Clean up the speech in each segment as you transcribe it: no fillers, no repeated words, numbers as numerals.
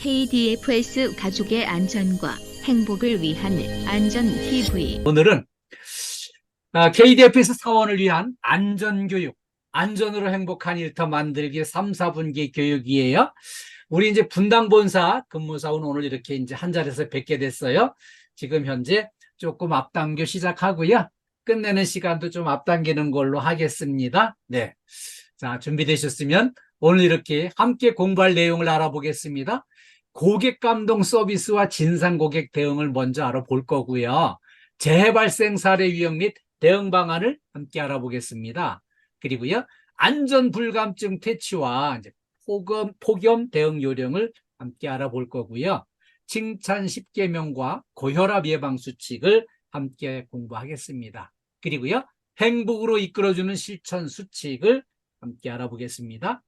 KDFS 가족의 안전과 행복을 위한 안전TV. 오늘은 KDFS 사원을 위한 안전교육, 안전으로 행복한 일터 만들기 3, 4분기 교육이에요. 우리 이제 분당본사 근무사원 오늘 이렇게 이제 한 자리에서 뵙게 됐어요. 지금 현재 조금 앞당겨 시작하고요. 끝내는 시간도 좀 앞당기는 걸로 하겠습니다. 네. 자, 준비되셨으면 오늘 이렇게 함께 공부할 내용을 알아보겠습니다. 고객 감동 서비스와 진상 고객 대응을 먼저 알아볼 거고요. 재해 발생 사례 유형 및 대응 방안을 함께 알아보겠습니다. 그리고요, 안전 불감증 퇴치와 이제 폭염 대응 요령을 함께 알아볼 거고요. 칭찬 10계명과 고혈압 예방 수칙을 함께 공부하겠습니다. 그리고요, 행복으로 이끌어주는 실천 수칙을 함께 알아보겠습니다.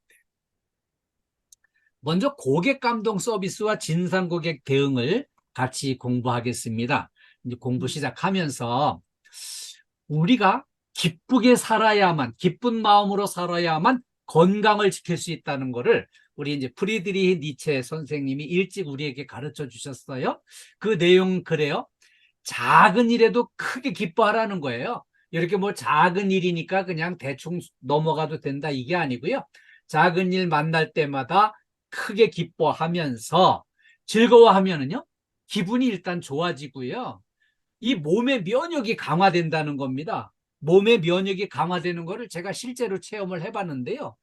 먼저 고객 감동 서비스와 진상 고객 대응을 같이 공부하겠습니다. 이제 공부 시작하면서 우리가 기쁘게 살아야만, 기쁜 마음으로 살아야만 건강을 지킬 수 있다는 것을 우리 이제 프리드리히 니체 선생님이 일찍 우리에게 가르쳐 주셨어요. 그 내용 그래요. 작은 일에도 크게 기뻐하라는 거예요. 이렇게 뭐 작은 일이니까 그냥 대충 넘어가도 된다 이게 아니고요. 작은 일 만날 때마다 크게 기뻐하면서 즐거워하면은요, 기분이 일단 좋아지고요. 이 몸의 면역이 강화된다는 겁니다. 몸의 면역이 강화되는 거를 제가 실제로 체험을 해봤는데요.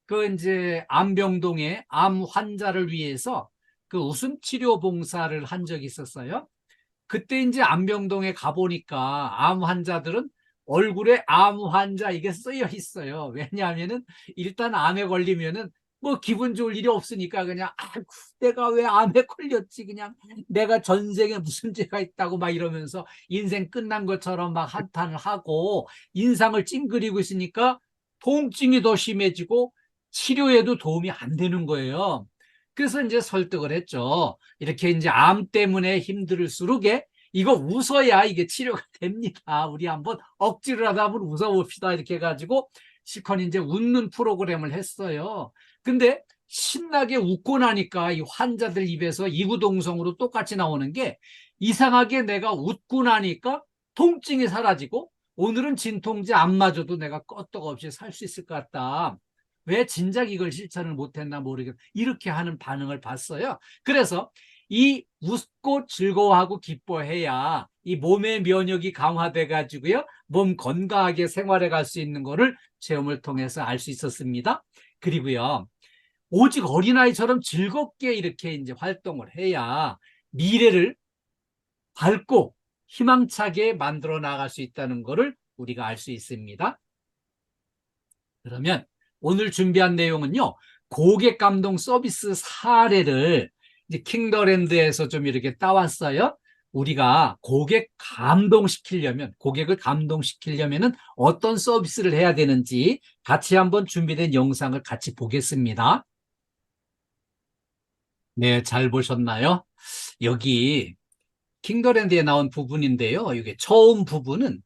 그 이제 암병동의 암 환자를 위해서 그 웃음 치료 봉사를 한 적이 있었어요. 그때 이제 암병동에 가보니까 암 환자들은 얼굴에 암 환자 이게 쓰여 있어요. 왜냐하면은 일단 암에 걸리면은 뭐 기분 좋을 일이 없으니까 그냥 아이고 내가 왜 암에 걸렸지, 그냥 내가 전생에 무슨 죄가 있다고 막 이러면서 인생 끝난 것처럼 막 한탄을 하고 인상을 찡그리고 있으니까 통증이 더 심해지고 치료에도 도움이 안 되는 거예요. 그래서 이제 설득을 했죠. 이렇게 이제 암 때문에 힘들수록 이거 웃어야 이게 치료가 됩니다. 우리 한번 억지로 하다 한번 웃어봅시다. 이렇게 해가지고 실컷 이제 웃는 프로그램을 했어요. 근데 신나게 웃고 나니까 이 환자들 입에서 이구동성으로 똑같이 나오는 게 이상하게 내가 웃고 나니까 통증이 사라지고 오늘은 진통제 안 맞아도 내가 끄떡없이 살 수 있을 것 같다. 왜 진작 이걸 실천을 못했나 모르겠다. 이렇게 하는 반응을 봤어요. 그래서 이 웃고 즐거워하고 기뻐해야 이 몸의 면역이 강화돼 가지고요, 몸 건강하게 생활해 갈 수 있는 거를 체험을 통해서 알 수 있었습니다. 그리고요, 오직 어린아이처럼 즐겁게 이렇게 이제 활동을 해야 미래를 밝고 희망차게 만들어 나갈 수 있다는 것을 우리가 알 수 있습니다. 그러면 오늘 준비한 내용은요, 고객 감동 서비스 사례를 이제 킹더랜드에서 좀 이렇게 따왔어요. 우리가 고객을 감동시키려면은 어떤 서비스를 해야 되는지 같이 한번 준비된 영상을 같이 보겠습니다. 네, 잘 보셨나요? 여기 킹더랜드에 나온 부분인데요. 이게 처음 부분은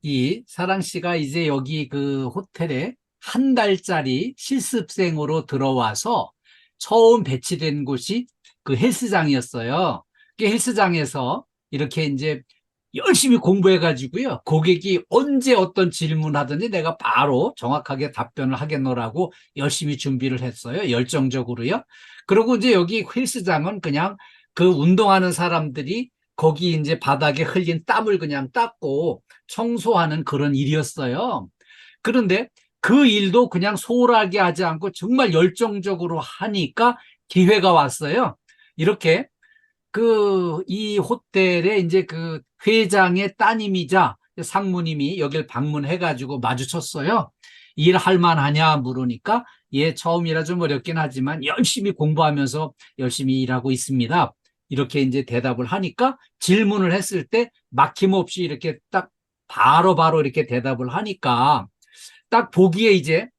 이 사랑 씨가 이제 여기 그 호텔에 한 달짜리 실습생으로 들어와서 처음 배치된 곳이 그 헬스장이었어요. 그 헬스장에서 이렇게 이제 열심히 공부해 가지고요, 고객이 언제 어떤 질문하든지 내가 바로 정확하게 답변을 하겠노라고 열심히 준비를 했어요. 열정적으로요. 그리고 이제 여기 헬스장은 그냥 그 운동하는 사람들이 거기 이제 바닥에 흘린 땀을 그냥 닦고 청소하는 그런 일이었어요. 그런데 그 일도 그냥 소홀하게 하지 않고 정말 열정적으로 하니까 기회가 왔어요. 이렇게 이 호텔에 이제 그 회장의 따님이자 상무님이 여길 방문해가지고 마주쳤어요. 일할 만하냐 물으니까 예, 처음이라 좀 어렵긴 하지만 열심히 공부하면서 열심히 일하고 있습니다. 이렇게 이제 대답을 하니까 질문을 했을 때 막힘없이 이렇게 딱 바로바로 이렇게 대답을 하니까 딱 보기에 이제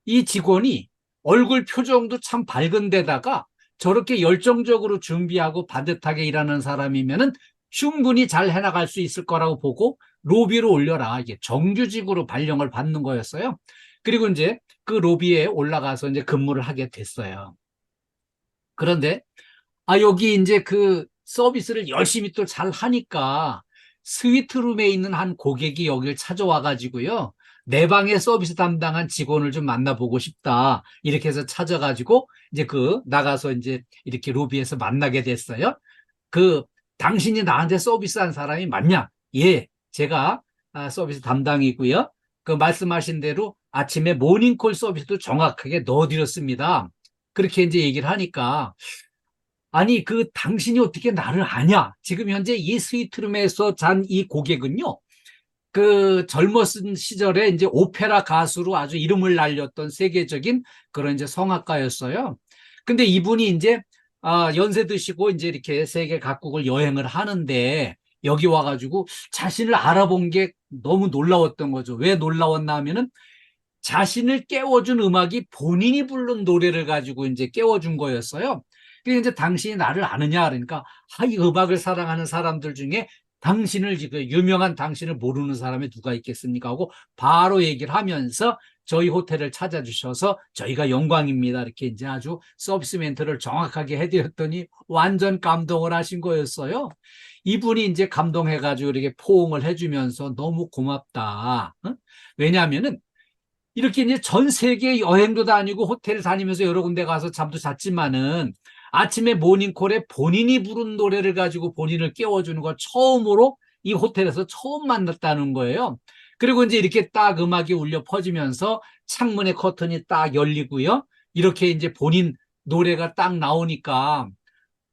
이 직원이 얼굴 표정도 참 밝은 데다가 저렇게 열정적으로 준비하고 반듯하게 일하는 사람이면은 충분히 잘 해나갈 수 있을 거라고 보고 로비로 올려라, 이게 정규직으로 발령을 받는 거였어요. 그리고 이제 그 로비에 올라가서 이제 근무를 하게 됐어요. 그런데 여기 이제 그 서비스를 열심히 또 잘 하니까 스위트룸에 있는 한 고객이 여기를 찾아와 가지고요. 내 방에 서비스 담당한 직원을 좀 만나보고 싶다. 이렇게 해서 찾아가지고 이제 나가서 이제 이렇게 로비에서 만나게 됐어요. 그 당신이 나한테 서비스한 사람이 맞냐? 예, 제가 서비스 담당이고요. 그 말씀하신 대로 아침에 모닝콜 서비스도 정확하게 넣어드렸습니다. 그렇게 이제 얘기를 하니까 아니, 당신이 어떻게 나를 아냐? 지금 현재 이 스위트룸에서 잔 이 고객은요, 젊었은 시절에 이제 오페라 가수로 아주 이름을 날렸던 세계적인 그런 이제 성악가였어요. 근데 이분이 이제, 연세 드시고 이제 이렇게 세계 각국을 여행을 하는데, 여기 와가지고 자신을 알아본 게 너무 놀라웠던 거죠. 왜 놀라웠나 하면은 자신을 깨워준 음악이 본인이 부른 노래를 가지고 이제 깨워준 거였어요. 그래서 이제 당신이 나를 아느냐 그러니까 이 음악을 사랑하는 사람들 중에 당신을 지금 유명한 당신을 모르는 사람이 누가 있겠습니까 하고 바로 얘기를 하면서 저희 호텔을 찾아주셔서 저희가 영광입니다 이렇게 이제 아주 서비스 멘트를 정확하게 해드렸더니 완전 감동을 하신 거였어요. 이분이 이제 감동해가지고 이렇게 포옹을 해주면서 너무 고맙다. 응? 왜냐하면은 이렇게 이제 전 세계 여행도 다니고 호텔 다니면서 여러 군데 가서 잠도 잤지만은 아침에 모닝콜에 본인이 부른 노래를 가지고 본인을 깨워주는 걸 처음으로 이 호텔에서 처음 만났다는 거예요. 그리고 이제 이렇게 딱 음악이 울려 퍼지면서 창문의 커튼이 딱 열리고요. 이렇게 이제 본인 노래가 딱 나오니까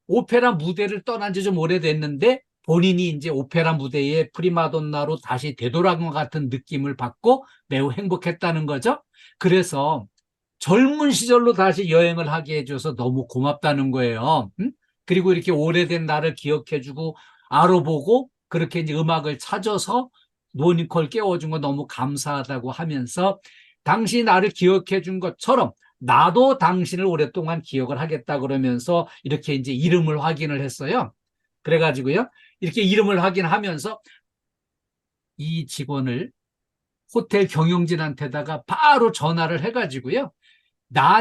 오페라 무대를 떠난 지 좀 오래됐는데 본인이 이제 오페라 무대에 프리마돈나로 다시 되돌아간 것 같은 느낌을 받고 매우 행복했다는 거죠. 그래서 젊은 시절로 다시 여행을 하게 해줘서 너무 고맙다는 거예요. 응? 그리고 이렇게 오래된 나를 기억해주고 알아보고 그렇게 이제 음악을 찾아서 모닝콜 깨워준 거 너무 감사하다고 하면서 당신이 나를 기억해준 것처럼 나도 당신을 오랫동안 기억을 하겠다 그러면서 이렇게 이제 이름을 확인을 했어요. 그래가지고요. 이렇게 이름을 확인하면서 이 직원을 호텔 경영진한테다가 바로 전화를 해가지고요.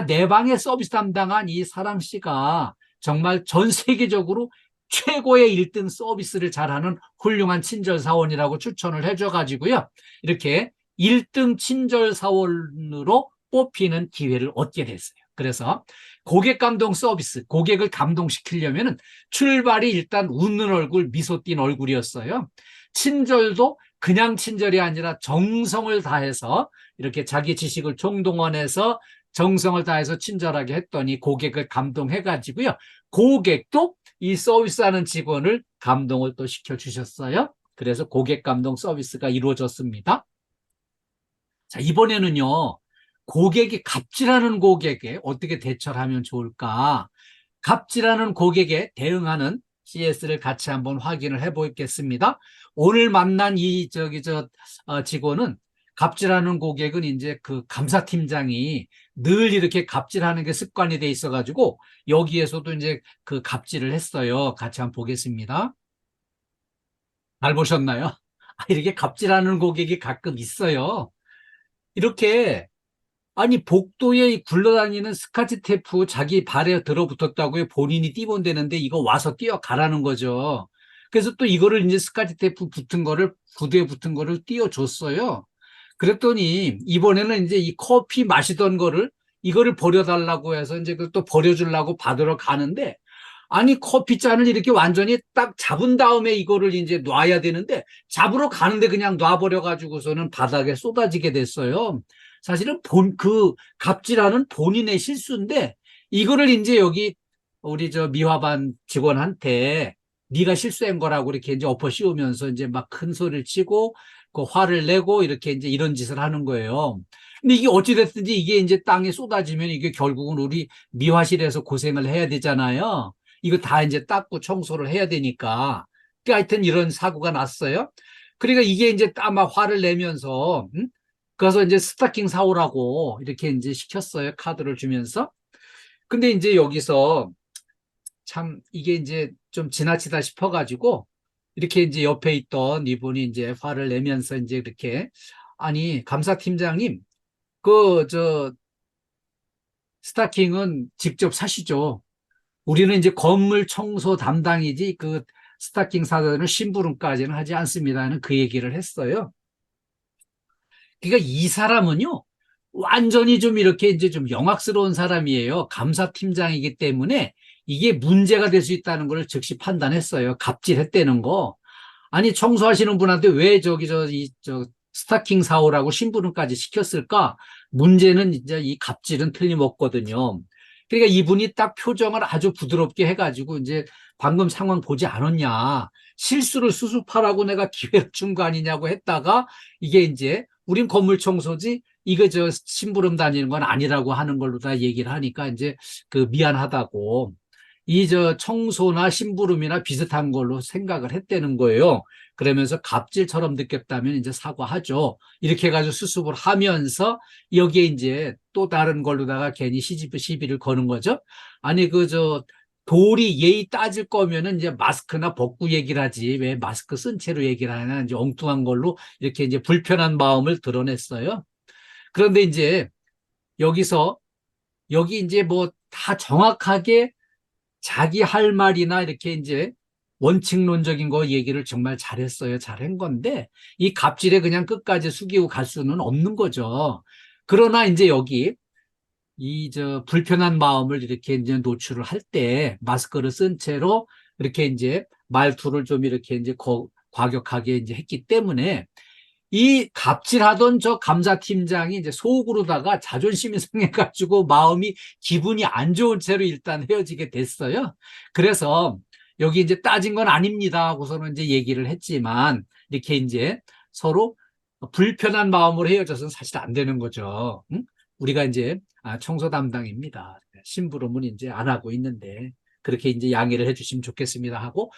내 방에 서비스 담당한 이 사람 씨가 정말 전 세계적으로 최고의 1등 서비스를 잘하는 훌륭한 친절 사원이라고 추천을 해줘가지고요. 이렇게 1등 친절 사원으로 뽑히는 기회를 얻게 됐어요. 그래서 고객 감동 서비스, 고객을 감동시키려면 출발이 일단 웃는 얼굴, 미소 띈 얼굴이었어요. 친절도 그냥 친절이 아니라 정성을 다해서 이렇게 자기 지식을 총동원해서 정성을 다해서 친절하게 했더니 고객을 감동해가지고요. 고객도 이 서비스하는 직원을 감동을 또 시켜주셨어요. 그래서 고객 감동 서비스가 이루어졌습니다. 자, 이번에는요. 고객이 갑질하는 고객에 어떻게 대처를 하면 좋을까? 갑질하는 고객에 대응하는 CS를 같이 한번 확인을 해보겠습니다. 오늘 만난 직원은 갑질하는 고객은 이제 감사팀장이 늘 이렇게 갑질하는 게 습관이 돼 있어가지고 여기에서도 이제 갑질을 했어요. 같이 한번 보겠습니다. 잘 보셨나요? 이렇게 갑질하는 고객이 가끔 있어요. 이렇게 아니 복도에 굴러다니는 스카치 테이프 자기 발에 들어붙었다고요. 본인이 띄본대는데 이거 와서 띄어가라는 거죠. 그래서 또 이거를 이제 스카치 테이프 붙은 거를 구두에 붙은 거를 띄어줬어요. 그랬더니 이번에는 이제 이 커피 마시던 거를 이거를 버려달라고 해서 이제 또 버려주려고 받으러 가는데 아니 커피잔을 이렇게 완전히 딱 잡은 다음에 이거를 이제 놔야 되는데 잡으러 가는데 그냥 놔버려 가지고서는 바닥에 쏟아지게 됐어요. 사실은 갑질하는 본인의 실수인데 이거를 이제 여기 우리 미화반 직원한테 네가 실수한 거라고 이렇게 이제 엎어 씌우면서 이제 막 큰 소리를 치고 화를 내고 이렇게 이제 이런 짓을 하는 거예요. 근데 이게 어찌됐든지 이게 이제 땅에 쏟아지면 이게 결국은 우리 미화실에서 고생을 해야 되잖아요. 이거 다 이제 닦고 청소를 해야 되니까. 하여튼 이런 사고가 났어요. 그러니까 이게 이제 아마 화를 내면서, 그래서 이제 스타킹 사오라고 이렇게 이제 시켰어요. 카드를 주면서. 근데 이제 여기서 참 이게 이제 좀 지나치다 싶어가지고 이렇게 이제 옆에 있던 이분이 이제 화를 내면서 이제 이렇게 아니, 감사팀장님, 저 스타킹은 직접 사시죠. 우리는 이제 건물 청소 담당이지 그 스타킹 사다는 심부름까지는 하지 않습니다는 그 얘기를 했어요. 그러니까 이 사람은요, 완전히 좀 이렇게 이제 좀 영악스러운 사람이에요. 감사팀장이기 때문에 이게 문제가 될 수 있다는 걸 즉시 판단했어요. 갑질했다는 거. 아니, 청소하시는 분한테 왜 저 스타킹 사오라고 심부름까지 시켰을까? 문제는 이제 이 갑질은 틀림없거든요. 그러니까 이분이 딱 표정을 아주 부드럽게 해가지고 이제 방금 상황 보지 않았냐. 실수를 수습하라고 내가 기회를 준 거 아니냐고 했다가 이게 이제 우린 건물 청소지 이거 저 심부름 다니는 건 아니라고 하는 걸로 다 얘기를 하니까 이제 그 미안하다고 이 저 청소나 심부름이나 비슷한 걸로 생각을 했다는 거예요. 그러면서 갑질처럼 느꼈다면 이제 사과하죠. 이렇게 해가지고 수습을 하면서 여기에 이제 또 다른 걸로다가 괜히 시비를 거는 거죠. 아니 그 저 도리 예의 따질 거면은 이제 마스크나 벗고 얘기를 하지 왜 마스크 쓴 채로 얘기를 하나 이제 엉뚱한 걸로 이렇게 이제 불편한 마음을 드러냈어요. 그런데 이제 여기서 여기 이제 뭐 다 정확하게 자기 할 말이나 이렇게 이제 원칙론적인 거 얘기를 정말 잘했어요. 잘한 건데 이 갑질에 그냥 끝까지 숙이고 갈 수는 없는 거죠. 그러나 이제 여기 이 저 불편한 마음을 이렇게 이제 노출을 할 때 마스크를 쓴 채로 이렇게 이제 말투를 좀 이렇게 이제 과격하게 이제 했기 때문에 이 갑질하던 저 감사팀장이 이제 속으로다가 자존심이 상해가지고 마음이 기분이 안 좋은 채로 일단 헤어지게 됐어요. 그래서 여기 이제 따진 건 아닙니다 하고서는 이제 얘기를 했지만 이렇게 이제 서로 불편한 마음으로 헤어져서는 사실 안 되는 거죠. 응? 우리가 이제 청소 담당입니다. 심부름은 이제 안 하고 있는데 그렇게 이제 양해를 해주시면 좋겠습니다 하고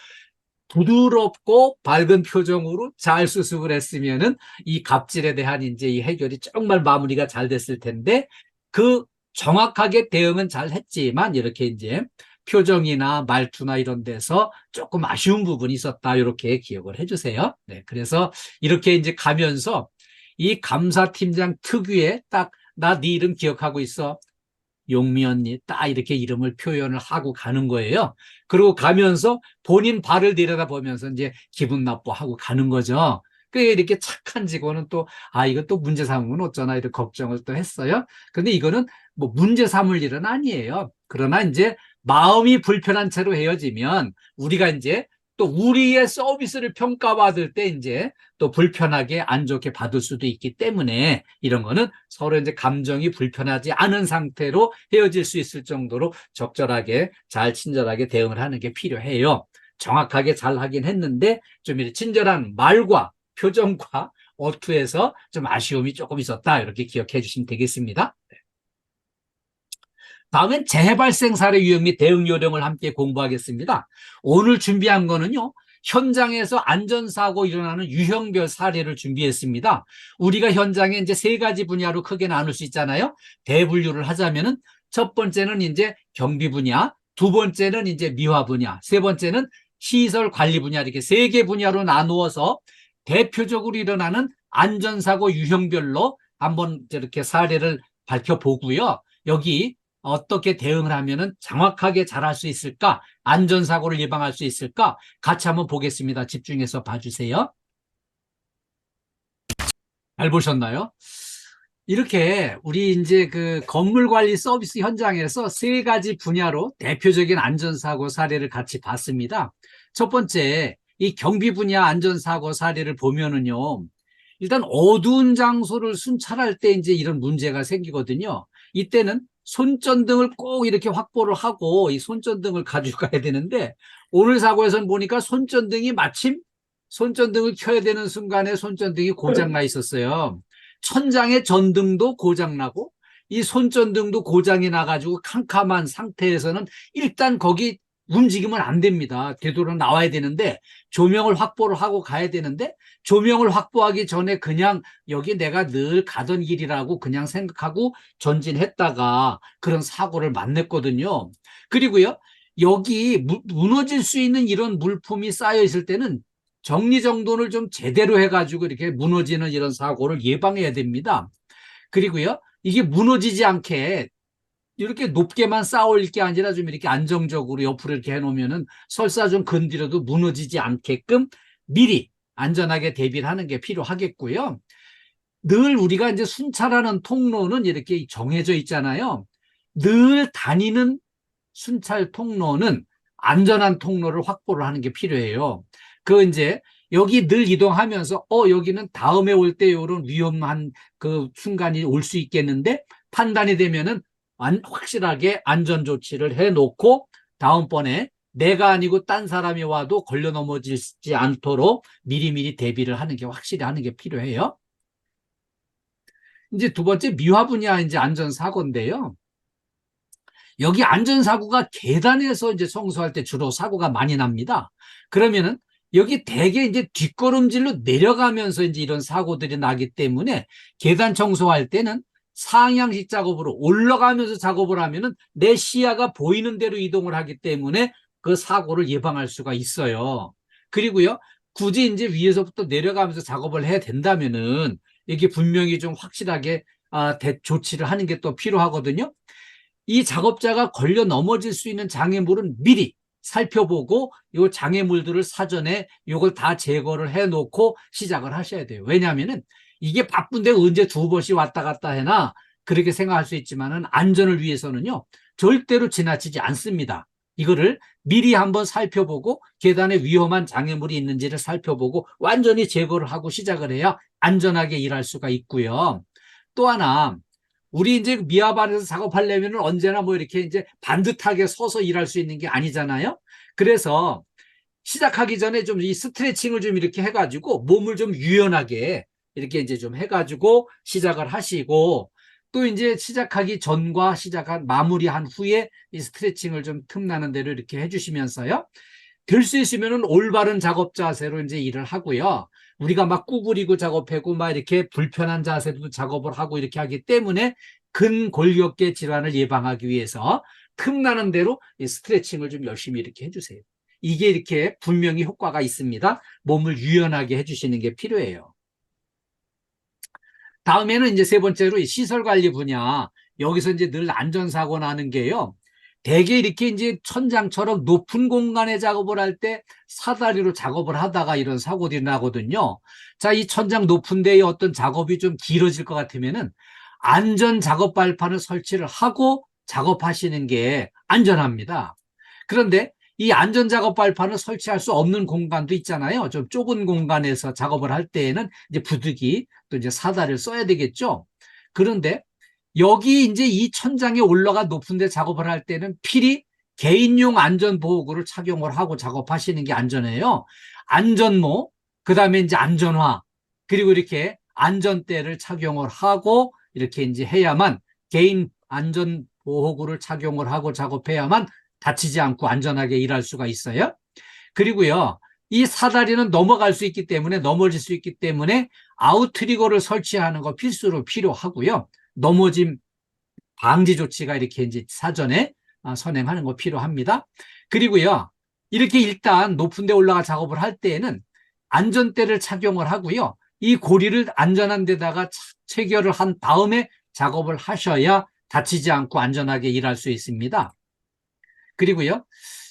부드럽고 밝은 표정으로 잘 수습을 했으면은 이 갑질에 대한 이제 이 해결이 정말 마무리가 잘 됐을 텐데 그 정확하게 대응은 잘 했지만 이렇게 이제 표정이나 말투나 이런 데서 조금 아쉬운 부분이 있었다. 이렇게 기억을 해주세요. 네. 그래서 이렇게 이제 가면서 이 감사팀장 특유의 딱 나 네 이름 기억하고 있어. 용미 언니 딱 이렇게 이름을 표현을 하고 가는 거예요. 그리고 가면서 본인 발을 내려다보면서 이제 기분 나빠하고 가는 거죠. 그 이렇게 착한 직원은 또 이거 또 문제 삼으면 어쩌나 이렇게 걱정을 또 했어요. 근데 이거는 뭐 문제 삼을 일은 아니에요. 그러나 이제 마음이 불편한 채로 헤어지면 우리가 이제 또 우리의 서비스를 평가받을 때 이제 또 불편하게 안 좋게 받을 수도 있기 때문에 이런 거는 서로 이제 감정이 불편하지 않은 상태로 헤어질 수 있을 정도로 적절하게 잘 친절하게 대응을 하는 게 필요해요. 정확하게 잘 하긴 했는데 좀 이렇게 친절한 말과 표정과 어투에서 좀 아쉬움이 조금 있었다. 이렇게 기억해 주시면 되겠습니다. 다음엔 재발생 사례 유형 및 대응 요령을 함께 공부하겠습니다. 오늘 준비한 거는요. 현장에서 안전사고 일어나는 유형별 사례를 준비했습니다. 우리가 현장에 이제 세 가지 분야로 크게 나눌 수 있잖아요. 대분류를 하자면은 첫 번째는 이제 경비 분야, 두 번째는 이제 미화 분야, 세 번째는 시설 관리 분야 이렇게 세 개 분야로 나누어서 대표적으로 일어나는 안전사고 유형별로 한번 이렇게 사례를 밝혀보고요. 여기 어떻게 대응을 하면은 정확하게 잘할 수 있을까? 안전사고를 예방할 수 있을까? 같이 한번 보겠습니다. 집중해서 봐주세요. 잘 보셨나요? 이렇게 우리 이제 그 건물 관리 서비스 현장에서 세 가지 분야로 대표적인 안전사고 사례를 같이 봤습니다. 첫 번째, 이 경비 분야 안전사고 사례를 보면은요. 일단 어두운 장소를 순찰할 때 이제 이런 문제가 생기거든요. 이때는 손전등을 꼭 이렇게 확보를 하고 이 손전등을 가져가야 되는데 오늘 사고에서는 보니까 손전등이 마침 손전등을 켜야 되는 순간에 손전등이 고장나 있었어요. 천장의 전등도 고장나고 이 손전등도 고장이 나가지고 캄캄한 상태에서는 일단 거기 움직이면 안 됩니다. 되도록 나와야 되는데 조명을 확보를 하고 가야 되는데 조명을 확보하기 전에 그냥 여기 내가 늘 가던 길이라고 그냥 생각하고 전진했다가 그런 사고를 만났거든요. 그리고요, 여기 무너질 수 있는 이런 물품이 쌓여 있을 때는 정리정돈을 좀 제대로 해가지고 이렇게 무너지는 이런 사고를 예방해야 됩니다. 그리고요, 이게 무너지지 않게 이렇게 높게만 쌓아올릴 게 아니라 좀 이렇게 안정적으로 옆으로 이렇게 해놓으면은 설사 좀 건드려도 무너지지 않게끔 미리 안전하게 대비를 하는 게 필요하겠고요. 늘 우리가 이제 순찰하는 통로는 이렇게 정해져 있잖아요. 늘 다니는 순찰 통로는 안전한 통로를 확보를 하는 게 필요해요. 그 이제 여기 늘 이동하면서 여기는 다음에 올 때 이런 위험한 그 순간이 올 수 있겠는데 판단이 되면은 확실하게 안전 조치를 해놓고 다음번에 내가 아니고 딴 사람이 와도 걸려 넘어지지 않도록 미리미리 대비를 하는 게 확실히 하는 게 필요해요. 이제 두 번째 미화 분야 이제 안전사고인데요. 여기 안전사고가 계단에서 이제 청소할 때 주로 사고가 많이 납니다. 그러면은 여기 대개 이제 뒷걸음질로 내려가면서 이제 이런 사고들이 나기 때문에 계단 청소할 때는 상향식 작업으로 올라가면서 작업을 하면은 내 시야가 보이는 대로 이동을 하기 때문에 그 사고를 예방할 수가 있어요. 그리고요, 굳이 이제 위에서부터 내려가면서 작업을 해야 된다면은 이게 분명히 좀 확실하게 조치를 하는 게 또 필요하거든요. 이 작업자가 걸려 넘어질 수 있는 장애물은 미리 살펴보고 이 장애물들을 사전에 이걸 다 제거를 해놓고 시작을 하셔야 돼요. 왜냐하면은 이게 바쁜데 언제 두 번씩 왔다 갔다 해나 그렇게 생각할 수 있지만은 안전을 위해서는요 절대로 지나치지 않습니다. 이거를 미리 한번 살펴보고 계단에 위험한 장애물이 있는지를 살펴보고 완전히 제거를 하고 시작을 해야 안전하게 일할 수가 있고요. 또 하나, 우리 이제 미화반에서 작업하려면 언제나 뭐 이렇게 이제 반듯하게 서서 일할 수 있는 게 아니잖아요. 그래서 시작하기 전에 좀 이 스트레칭을 좀 이렇게 해가지고 몸을 좀 유연하게 이렇게 이제 좀 해가지고 시작을 하시고, 또 이제 시작하기 전과 시작한 마무리한 후에 이 스트레칭을 좀 틈나는 대로 이렇게 해주시면서요. 될 수 있으면 올바른 작업 자세로 이제 일을 하고요. 우리가 막 구부리고 작업하고 막 이렇게 불편한 자세로 작업을 하고 이렇게 하기 때문에 근골격계 질환을 예방하기 위해서 틈나는 대로 이 스트레칭을 좀 열심히 이렇게 해주세요. 이게 이렇게 분명히 효과가 있습니다. 몸을 유연하게 해주시는 게 필요해요. 다음에는 이제 세 번째로 이 시설 관리 분야. 여기서 이제 늘 안전사고 나는 게요. 대개 이렇게 이제 천장처럼 높은 공간에 작업을 할 때 사다리로 작업을 하다가 이런 사고들이 나거든요. 자, 이 천장 높은 데에 어떤 작업이 좀 길어질 것 같으면은 안전 작업 발판을 설치를 하고 작업하시는 게 안전합니다. 그런데 이 안전 작업 발판을 설치할 수 없는 공간도 있잖아요. 좀 좁은 공간에서 작업을 할 때에는 이제 부득이 또 이제 사다리를 써야 되겠죠. 그런데 여기 이제 이 천장에 올라가 높은 데 작업을 할 때는 필히 개인용 안전보호구를 착용을 하고 작업하시는 게 안전해요. 안전모, 그 다음에 이제 안전화, 그리고 이렇게 안전대를 착용을 하고 이렇게 이제 해야만, 개인 안전보호구를 착용을 하고 작업해야만 다치지 않고 안전하게 일할 수가 있어요. 그리고요, 이 사다리는 넘어갈 수 있기 때문에, 넘어질 수 있기 때문에 아웃트리거를 설치하는 거 필수로 필요하고요. 넘어짐 방지 조치가 이렇게 이제 사전에 선행하는 거 필요합니다. 그리고요, 이렇게 일단 높은 데 올라가 작업을 할 때에는 안전대를 착용을 하고요. 이 고리를 안전한 데다가 체결을 한 다음에 작업을 하셔야 다치지 않고 안전하게 일할 수 있습니다. 그리고요,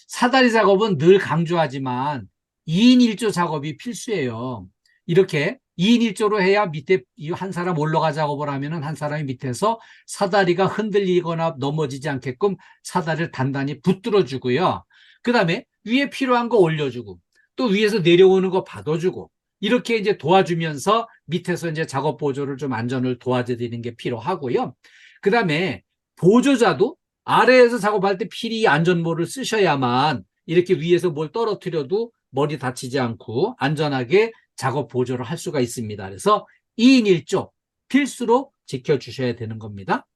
사다리 작업은 늘 강조하지만 2인 1조 작업이 필수예요. 이렇게 2인 1조로 해야 밑에 한 사람 올라가 작업을 하면은 한 사람이 밑에서 사다리가 흔들리거나 넘어지지 않게끔 사다리를 단단히 붙들어 주고요. 그 다음에 위에 필요한 거 올려주고, 또 위에서 내려오는 거 받아주고, 이렇게 이제 도와주면서 밑에서 이제 작업 보조를 좀 안전을 도와드리는 게 필요하고요. 그 다음에 보조자도 아래에서 작업할 때 필히 안전모를 쓰셔야만 이렇게 위에서 뭘 떨어뜨려도 머리 다치지 않고 안전하게 작업 보조를 할 수가 있습니다. 그래서 2인 1조 필수로 지켜주셔야 되는 겁니다.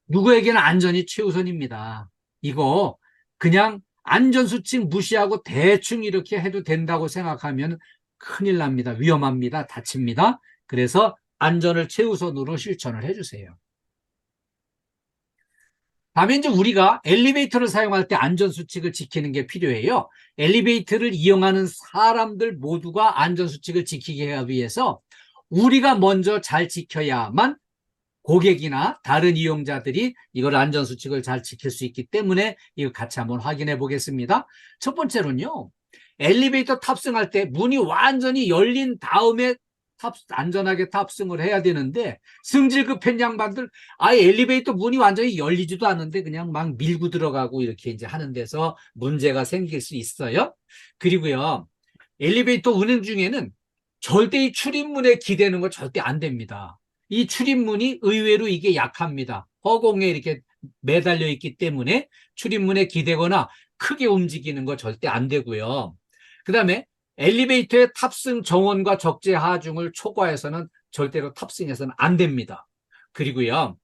누구에게는 안전이 최우선입니다. 이거 그냥 안전수칙 무시하고 대충 이렇게 해도 된다고 생각하면 큰일 납니다. 위험합니다. 다칩니다. 그래서 안전을 최우선으로 실천을 해주세요. 다음에 이제 우리가 엘리베이터를 사용할 때 안전수칙을 지키는 게 필요해요. 엘리베이터를 이용하는 사람들 모두가 안전수칙을 지키게 하기 위해서 우리가 먼저 잘 지켜야만 고객이나 다른 이용자들이 이걸 안전수칙을 잘 지킬 수 있기 때문에 이거 같이 한번 확인해 보겠습니다. 첫 번째로는요, 엘리베이터 탑승할 때 문이 완전히 열린 다음에 안전하게 탑승을 해야 되는데, 승질 급한 양반들 아예 엘리베이터 문이 완전히 열리지도 않는데 그냥 막 밀고 들어가고 이렇게 이제 하는 데서 문제가 생길 수 있어요. 그리고요, 엘리베이터 운행 중에는 절대 이 출입문에 기대는 거 절대 안 됩니다. 이 출입문이 의외로 이게 약합니다. 허공에 이렇게 매달려 있기 때문에 출입문에 기대거나 크게 움직이는 거 절대 안 되고요. 그 다음에 엘리베이터의 탑승 정원과 적재 하중을 초과해서는 절대로 탑승해서는 안 됩니다. 그리고요,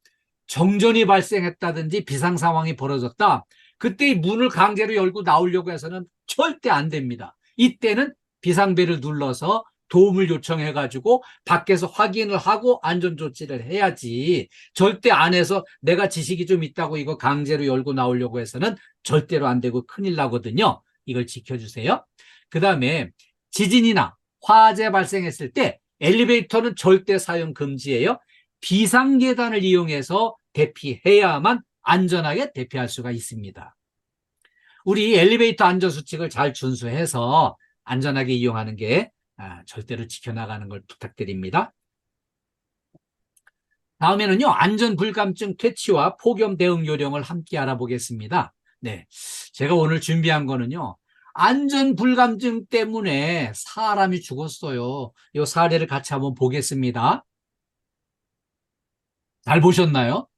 정전이 발생했다든지 비상 상황이 벌어졌다. 그때 이 문을 강제로 열고 나오려고 해서는 절대 안 됩니다. 이때는 비상벨을 눌러서 도움을 요청해가지고 밖에서 확인을 하고 안전조치를 해야지, 절대 안에서 내가 지식이 좀 있다고 이거 강제로 열고 나오려고 해서는 절대로 안 되고 큰일 나거든요. 이걸 지켜주세요. 그 다음에 지진이나 화재 발생했을 때 엘리베이터는 절대 사용 금지예요. 비상계단을 이용해서 대피해야만 안전하게 대피할 수가 있습니다. 우리 엘리베이터 안전수칙을 잘 준수해서 안전하게 이용하는 게 절대로 지켜나가는 걸 부탁드립니다. 다음에는요, 안전불감증 퇴치와 폭염 대응 요령을 함께 알아보겠습니다. 네, 제가 오늘 준비한 거는요, 안전불감증 때문에 사람이 죽었어요. 이 사례를 같이 한번 보겠습니다. 잘 보셨나요?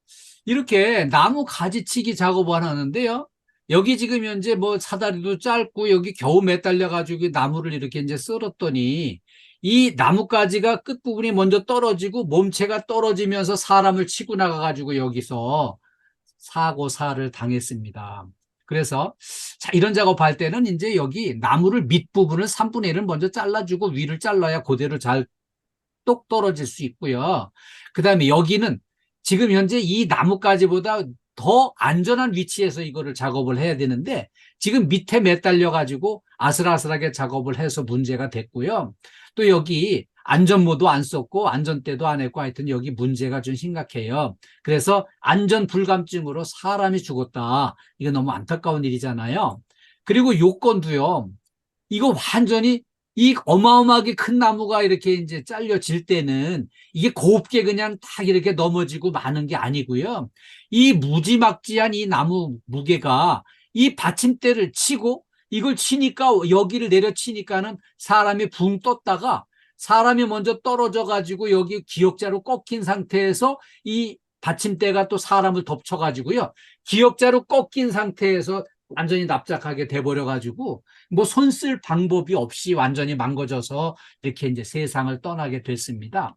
이렇게 나무 가지치기 작업을 하는데요. 여기 지금 현재 뭐 사다리도 짧고 여기 겨우 매달려 가지고 나무를 이렇게 이제 썰었더니 이 나뭇가지가 끝부분이 먼저 떨어지고 몸체가 떨어지면서 사람을 치고 나가 가지고 여기서 사고사를 당했습니다. 그래서 자, 이런 작업할 때는 이제 여기 나무를 밑부분을 3분의 1을 먼저 잘라주고 위를 잘라야 그대로 잘 똑 떨어질 수 있고요. 그 다음에 여기는 지금 현재 이 나뭇가지보다 더 안전한 위치에서 이거를 작업을 해야 되는데 지금 밑에 매달려 가지고 아슬아슬하게 작업을 해서 문제가 됐고요. 또 여기 안전모도 안 썼고 안전대도 안 했고 하여튼 여기 문제가 좀 심각해요. 그래서 안전불감증으로 사람이 죽었다. 이거 너무 안타까운 일이잖아요. 그리고 요건도요, 이거 완전히 이 어마어마하게 큰 나무가 이렇게 이제 잘려질 때는 이게 곱게 그냥 딱 이렇게 넘어지고 마는 게 아니고요. 이 무지막지한 이 나무 무게가 이 받침대를 치고 이걸 치니까 여기를 내려치니까는 사람이 붕 떴다가 사람이 먼저 떨어져 가지고 여기 기역자로 꺾인 상태에서 이 받침대가 또 사람을 덮쳐 가지고요. 기역자로 꺾인 상태에서 완전히 납작하게 돼버려 가지고 뭐 손 쓸 방법이 없이 완전히 망가져서 이렇게 이제 세상을 떠나게 됐습니다.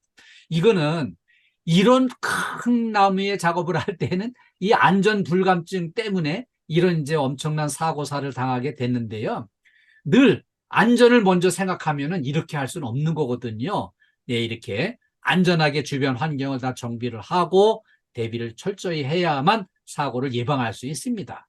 이거는 이런 큰 나무의 작업을 할 때는 이 안전 불감증 때문에 이런 이제 엄청난 사고사를 당하게 됐는데요. 늘 안전을 먼저 생각하면은 이렇게 할 수는 없는 거거든요. 예, 이렇게 안전하게 주변 환경을 다 정비를 하고 대비를 철저히 해야만 사고를 예방할 수 있습니다.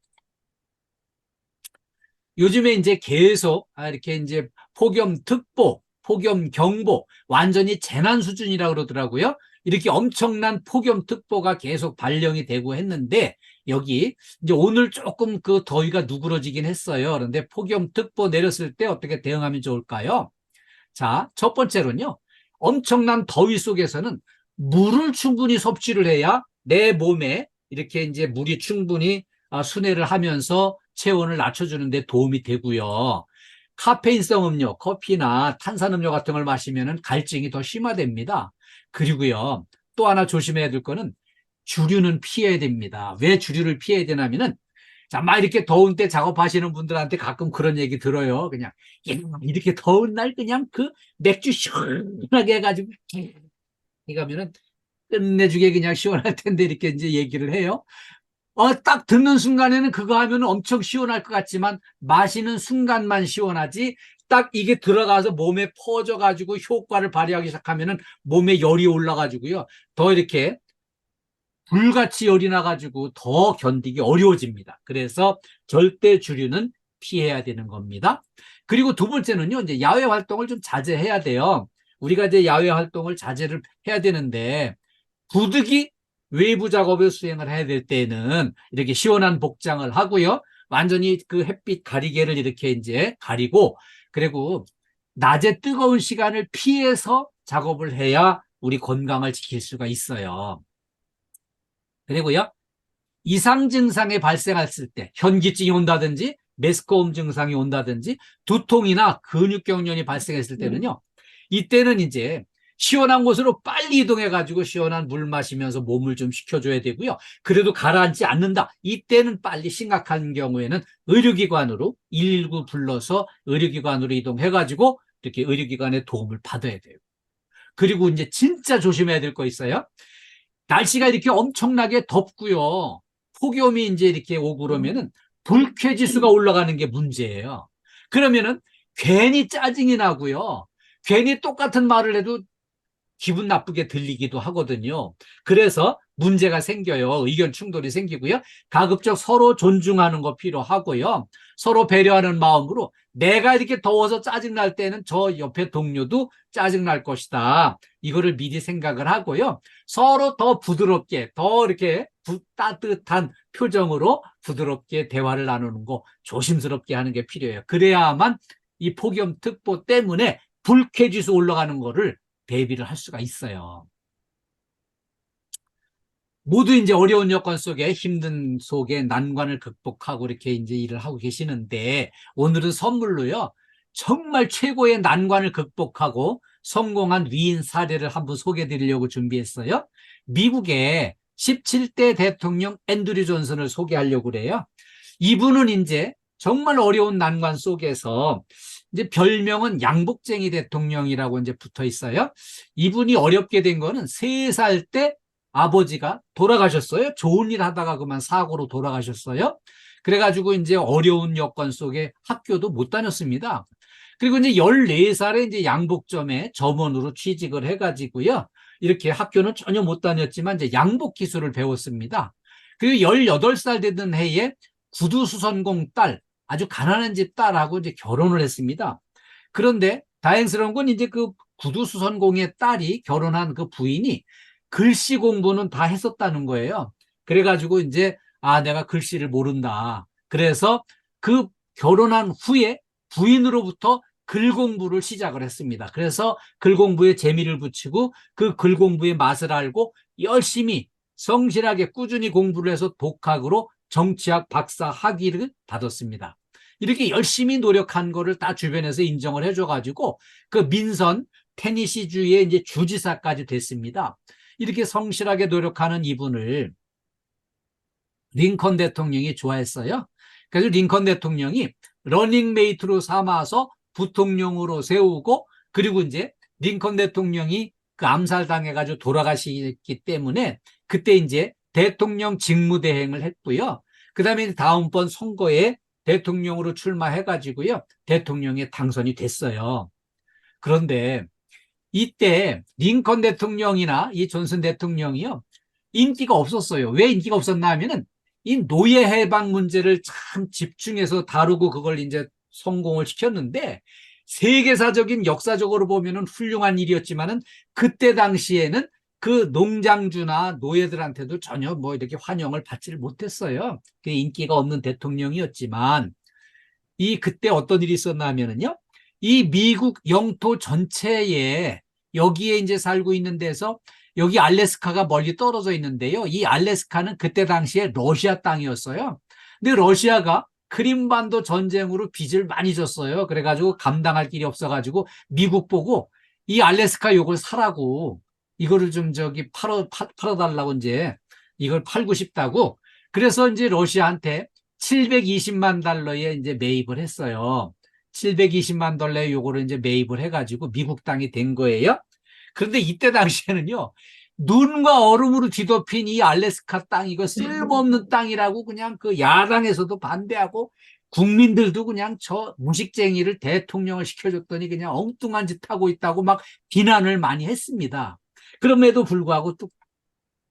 요즘에 이제 계속 이렇게 이제 폭염특보, 폭염경보, 완전히 재난 수준이라고 그러더라고요. 이렇게 엄청난 폭염특보가 계속 발령이 되고 했는데 여기 이제 오늘 조금 그 더위가 누그러지긴 했어요. 그런데 폭염특보 내렸을 때 어떻게 대응하면 좋을까요? 자, 첫 번째로는요, 엄청난 더위 속에서는 물을 충분히 섭취를 해야 내 몸에 이렇게 이제 물이 충분히 순회를 하면서 체온을 낮춰주는 데 도움이 되고요. 카페인성 음료, 커피나 탄산음료 같은 걸 마시면 갈증이 더 심화됩니다. 그리고요, 또 하나 조심해야 될 거는 주류는 피해야 됩니다. 왜 주류를 피해야 되냐면은 자, 막 이렇게 더운 때 작업하시는 분들한테 가끔 그런 얘기 들어요. 그냥 이렇게 더운 날 그냥 그 맥주 시원하게 해가지고 이거면은 끝내주게 그냥 시원할 텐데 이렇게 이제 얘기를 해요. 딱 듣는 순간에는 그거 하면 엄청 시원할 것 같지만 마시는 순간만 시원하지 딱 이게 들어가서 몸에 퍼져가지고 효과를 발휘하기 시작하면은 몸에 열이 올라가지고요. 더 이렇게 불같이 열이 나가지고 더 견디기 어려워집니다. 그래서 절대 주류는 피해야 되는 겁니다. 그리고 두 번째는요, 이제 야외 활동을 좀 자제해야 돼요. 우리가 이제 야외 활동을 자제를 해야 되는데, 부득이 외부 작업을 수행을 해야 될 때는 이렇게 시원한 복장을 하고요. 완전히 그 햇빛 가리개를 이렇게 이제 가리고, 그리고 낮에 뜨거운 시간을 피해서 작업을 해야 우리 건강을 지킬 수가 있어요. 그리고요, 이상 증상이 발생했을 때, 현기증이 온다든지 메스꺼움 증상이 온다든지 두통이나 근육경련이 발생했을 때는요, 이때는 이제 시원한 곳으로 빨리 이동해 가지고 시원한 물 마시면서 몸을 좀 식혀줘야 되고요. 그래도 가라앉지 않는다, 이때는 빨리 심각한 경우에는 의료기관으로 119 불러서 의료기관으로 이동해 가지고 이렇게 의료기관의 도움을 받아야 돼요. 그리고 이제 진짜 조심해야 될 거 있어요. 날씨가 이렇게 엄청나게 덥고요, 폭염이 이제 이렇게 오고 그러면은 불쾌지수가 올라가는 게 문제예요. 그러면은 괜히 짜증이 나고요, 괜히 똑같은 말을 해도 기분 나쁘게 들리기도 하거든요. 그래서 문제가 생겨요. 의견 충돌이 생기고요. 가급적 서로 존중하는 거 필요하고요. 서로 배려하는 마음으로 내가 이렇게 더워서 짜증날 때는 저 옆에 동료도 짜증날 것이다, 이거를 미리 생각을 하고요. 서로 더 부드럽게, 더 이렇게 따뜻한 표정으로 부드럽게 대화를 나누는 거 조심스럽게 하는 게 필요해요. 그래야만 이 폭염특보 때문에 불쾌지수 올라가는 거를 대비를 할 수가 있어요. 모두 이제 어려운 여건 속에, 힘든 속에 난관을 극복하고 이렇게 이제 일을 하고 계시는데, 오늘은 선물로요, 정말 최고의 난관을 극복하고 성공한 위인 사례를 한번 소개해 드리려고 준비했어요. 미국의 17대 대통령 앤드류 존슨을 소개하려고 그래요. 이분은 이제 정말 어려운 난관 속에서 이제 별명은 양복쟁이 대통령이라고 이제 붙어 있어요. 이분이 어렵게 된 거는 3살 때 아버지가 돌아가셨어요. 좋은 일 하다가 그만 사고로 돌아가셨어요. 그래가지고 이제 어려운 여건 속에 학교도 못 다녔습니다. 그리고 이제 14살에 이제 양복점에 점원으로 취직을 해가지고요, 이렇게 학교는 전혀 못 다녔지만 이제 양복 기술을 배웠습니다. 그리고 18살 되던 해에 구두수선공 딸, 아주 가난한 집 딸하고 이제 결혼을 했습니다. 그런데 다행스러운 건 이제 그 구두수선공의 딸이 결혼한 그 부인이 글씨 공부는 다 했었다는 거예요. 그래가지고 이제, 아, 내가 글씨를 모른다, 그래서 그 결혼한 후에 부인으로부터 글 공부를 시작을 했습니다. 그래서 글 공부에 재미를 붙이고 그 글 공부의 맛을 알고 열심히 성실하게 꾸준히 공부를 해서 독학으로 정치학 박사 학위를 받았습니다. 이렇게 열심히 노력한 거를 다 주변에서 인정을 해줘가지고 그 민선 테니시주의 이제 주지사까지 됐습니다. 이렇게 성실하게 노력하는 이분을 링컨 대통령이 좋아했어요. 그래서 링컨 대통령이 러닝메이트로 삼아서 부통령으로 세우고, 그리고 이제 링컨 대통령이 그 암살당해가지고 돌아가시기 때문에 그때 이제 대통령 직무대행을 했고요. 그 다음에 다음번 선거에 대통령으로 출마해가지고요, 대통령에 당선이 됐어요. 그런데 이때 링컨 대통령이나 이 존슨 대통령이요, 인기가 없었어요. 왜 인기가 없었나 하면은 이 노예 해방 문제를 참 집중해서 다루고 그걸 이제 성공을 시켰는데, 세계사적인 역사적으로 보면은 훌륭한 일이었지만은 그때 당시에는 그 농장주나 노예들한테도 전혀 뭐 이렇게 환영을 받지를 못했어요. 그 인기가 없는 대통령이었지만, 이 그때 어떤 일이 있었나 하면은요, 이 미국 영토 전체에, 여기에 이제 살고 있는 데서, 여기 알래스카가 멀리 떨어져 있는데요, 이 알래스카는 그때 당시에 러시아 땅이었어요. 근데 러시아가 크림반도 전쟁으로 빚을 많이 졌어요. 그래가지고 감당할 길이 없어가지고 미국 보고 이 알래스카 요걸 사라고, 이거를 좀 저기 팔아달라고 이제 이걸 팔고 싶다고, 그래서 이제 러시아한테 720만 달러에 이제 매입을 했어요. 720만 달러에 요거를 이제 매입을 해가지고 미국 땅이 된 거예요. 그런데 이때 당시에는요, 눈과 얼음으로 뒤덮인 이 알래스카 땅, 이거 쓸모없는 땅이라고 그냥 그 야당에서도 반대하고 국민들도 그냥 저 무식쟁이를 대통령을 시켜줬더니 그냥 엉뚱한 짓 하고 있다고 막 비난을 많이 했습니다. 그럼에도 불구하고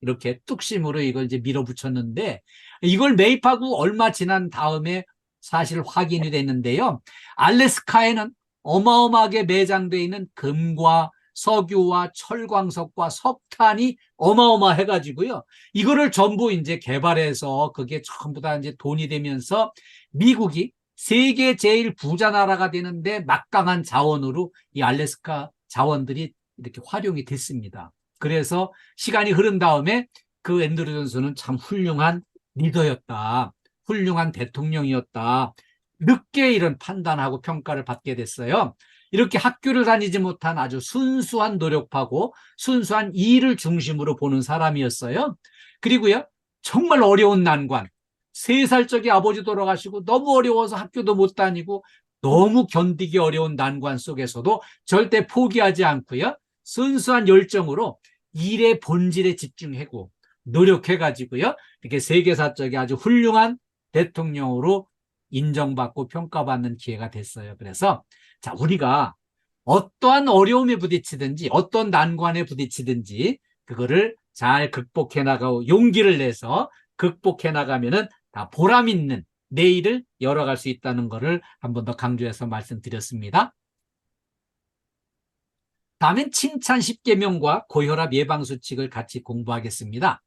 이렇게 뚝심으로 이걸 이제 밀어붙였는데, 이걸 매입하고 얼마 지난 다음에 사실 확인이 됐는데요, 알래스카에는 어마어마하게 매장되어 있는 금과 석유와 철광석과 석탄이 어마어마해가지고요. 이거를 전부 이제 개발해서 그게 전부 다 이제 돈이 되면서 미국이 세계 제일 부자 나라가 되는데 막강한 자원으로 이 알래스카 자원들이 이렇게 활용이 됐습니다. 그래서 시간이 흐른 다음에 그 앤드류 존슨은 참 훌륭한 리더였다. 훌륭한 대통령이었다. 늦게 이런 판단하고 평가를 받게 됐어요. 이렇게 학교를 다니지 못한 아주 순수한 노력하고 순수한 일을 중심으로 보는 사람이었어요. 그리고요, 정말 어려운 난관. 3살 적에 아버지 돌아가시고 너무 어려워서 학교도 못 다니고 너무 견디기 어려운 난관 속에서도 절대 포기하지 않고요. 순수한 열정으로 일의 본질에 집중하고 노력해가지고요. 이렇게 세계사적인 아주 훌륭한 대통령으로 인정받고 평가받는 기회가 됐어요. 그래서 자, 우리가 어떠한 어려움에 부딪히든지 어떤 난관에 부딪히든지 그거를 잘 극복해 나가고 용기를 내서 극복해 나가면은 다 보람 있는 내일을 열어갈 수 있다는 것을 한 번 더 강조해서 말씀드렸습니다. 다음엔 칭찬 10계명과 고혈압 예방 수칙을 같이 공부하겠습니다.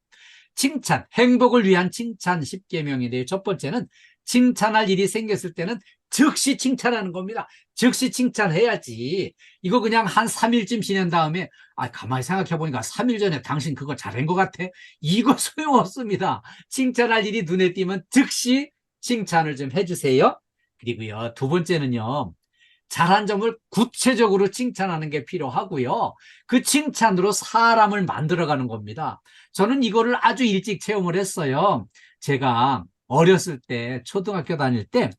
칭찬, 행복을 위한 칭찬 10계명인데요. 첫 번째는 칭찬할 일이 생겼을 때는 즉시 칭찬하는 겁니다. 즉시 칭찬해야지. 이거 그냥 한 3일쯤 지난 다음에 가만히 생각해 보니까 3일 전에 당신 그거 잘한 것 같아. 이거 소용없습니다. 칭찬할 일이 눈에 띄면 즉시 칭찬을 좀 해주세요. 그리고요, 두 번째는요. 잘한 점을 구체적으로 칭찬하는 게 필요하고요. 그 칭찬으로 사람을 만들어가는 겁니다. 저는 이거를 아주 일찍 체험을 했어요. 제가 어렸을 때 초등학교 다닐 때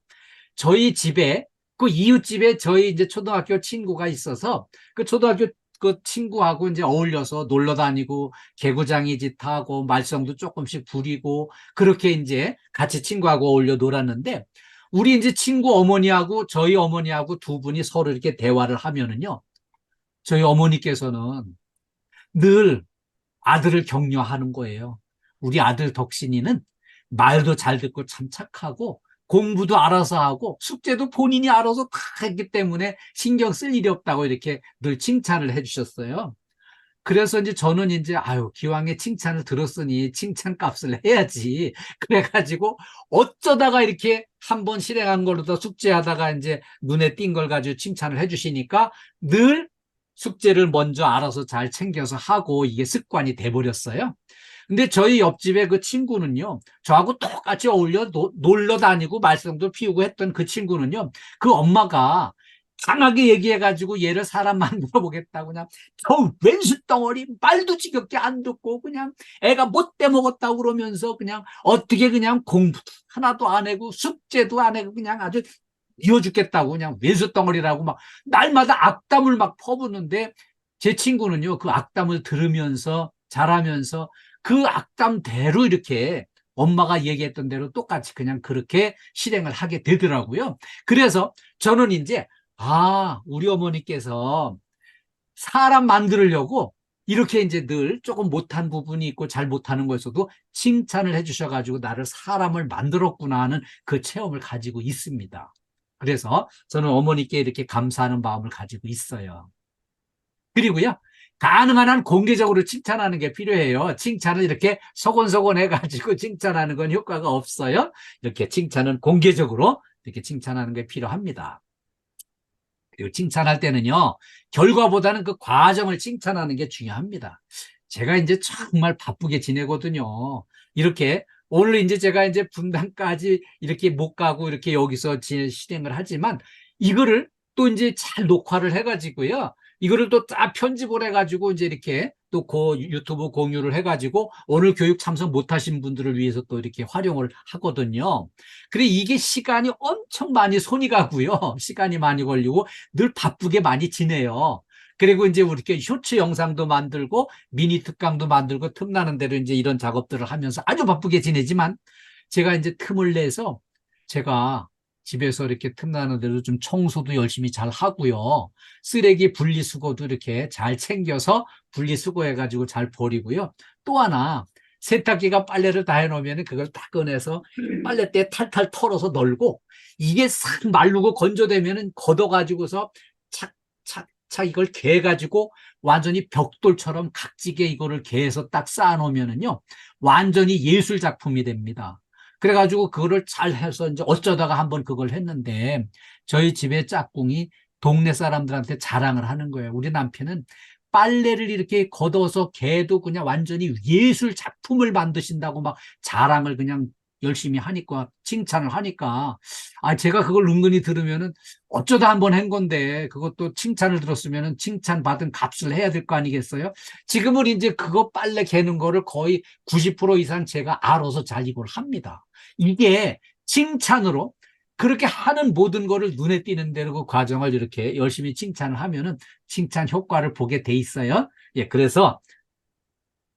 저희 집에 그 이웃집에 저희 이제 초등학교 친구가 있어서 그 초등학교 그 친구하고 이제 어울려서 놀러 다니고 개구장이 짓하고 말썽도 조금씩 부리고 그렇게 이제 같이 친구하고 어울려 놀았는데 우리 이제 친구 어머니하고 저희 어머니하고 두 분이 서로 이렇게 대화를 하면은요. 저희 어머니께서는 늘 아들을 격려하는 거예요. 우리 아들 덕신이는 말도 잘 듣고 참 착하고 공부도 알아서 하고 숙제도 본인이 알아서 다 했기 때문에 신경 쓸 일이 없다고 이렇게 늘 칭찬을 해주셨어요. 그래서 이제 저는 이제 기왕에 칭찬을 들었으니 칭찬값을 해야지. 그래가지고 어쩌다가 이렇게 한번 실행한 걸로 더 숙제하다가 이제 눈에 띈 걸 가지고 칭찬을 해주시니까 늘 숙제를 먼저 알아서 잘 챙겨서 하고 이게 습관이 돼버렸어요. 근데 저희 옆집에 그 친구는요, 저하고 똑같이 어울려 놀러 다니고 말썽도 피우고 했던 그 친구는요, 그 엄마가 강하게 얘기해가지고 얘를 사람 만들어 보겠다고 그냥 저 왼수 덩어리 말도 지겹게 안 듣고 그냥 애가 못돼 먹었다고 그러면서 그냥 어떻게 그냥 공부도 하나도 안 하고 숙제도 안 하고 그냥 아주 미워 죽겠다고 그냥 왼수 덩어리라고 막 날마다 악담을 막 퍼붓는데 제 친구는요 그 악담을 들으면서 자라면서 그 악담대로 이렇게 엄마가 얘기했던 대로 똑같이 그냥 그렇게 실행을 하게 되더라고요. 그래서 저는 이제 우리 어머니께서 사람 만들려고 이렇게 이제 늘 조금 못한 부분이 있고 잘 못하는 거에서도 칭찬을 해주셔가지고 나를 사람을 만들었구나 하는 그 체험을 가지고 있습니다. 그래서 저는 어머니께 이렇게 감사하는 마음을 가지고 있어요. 그리고요, 가능한 한 공개적으로 칭찬하는 게 필요해요. 칭찬을 이렇게 소곤소곤 해가지고 칭찬하는 건 효과가 없어요. 이렇게 칭찬은 공개적으로 이렇게 칭찬하는 게 필요합니다. 그리고 칭찬할 때는요, 결과보다는 그 과정을 칭찬하는 게 중요합니다. 제가 이제 정말 바쁘게 지내거든요. 이렇게 오늘 이제 제가 이제 분당까지 이렇게 못 가고 이렇게 여기서 실행을 하지만 이거를 또 이제 잘 녹화를 해가지고요. 이거를 또 딱 편집을 해가지고 이제 이렇게 또 유튜브 공유를 해가지고 오늘 교육 참석 못하신 분들을 위해서 또 이렇게 활용을 하거든요. 그래 이게 시간이 엄청 많이 손이 가고요. 시간이 많이 걸리고 늘 바쁘게 많이 지내요. 그리고 이제 우리 이렇게 쇼츠 영상도 만들고 미니 특강도 만들고 틈나는 대로 이제 이런 작업들을 하면서 아주 바쁘게 지내지만 제가 이제 틈을 내서 제가 집에서 이렇게 틈나는 대로 좀 청소도 열심히 잘 하고요. 쓰레기 분리수거도 이렇게 잘 챙겨서 분리수거해가지고 잘 버리고요. 또 하나, 세탁기가 빨래를 다 해놓으면 그걸 딱 꺼내서 빨래대에 탈탈 털어서 널고 이게 싹 마르고 건조되면 걷어가지고서 착 차곡차곡 이걸 개가지고 완전히 벽돌처럼 각지게 이거를 개해서 딱 쌓아놓으면은요, 완전히 예술 작품이 됩니다. 그래가지고 그거를 잘 해서 이제 어쩌다가 한번 그걸 했는데 저희 집의 짝꿍이 동네 사람들한테 자랑을 하는 거예요. 우리 남편은 빨래를 이렇게 걷어서 개도 그냥 완전히 예술 작품을 만드신다고 막 자랑을 그냥 열심히 하니까, 칭찬을 하니까, 제가 그걸 은근히 들으면은 어쩌다 한번 한 건데, 그것도 칭찬을 들었으면은 칭찬받은 값을 해야 될 거 아니겠어요? 지금은 이제 그거 빨래 개는 거를 거의 90% 이상 제가 알아서 잘 이걸 합니다. 이게 칭찬으로 그렇게 하는 모든 거를 눈에 띄는 대로 그 과정을 이렇게 열심히 칭찬을 하면은 칭찬 효과를 보게 돼 있어요. 예, 그래서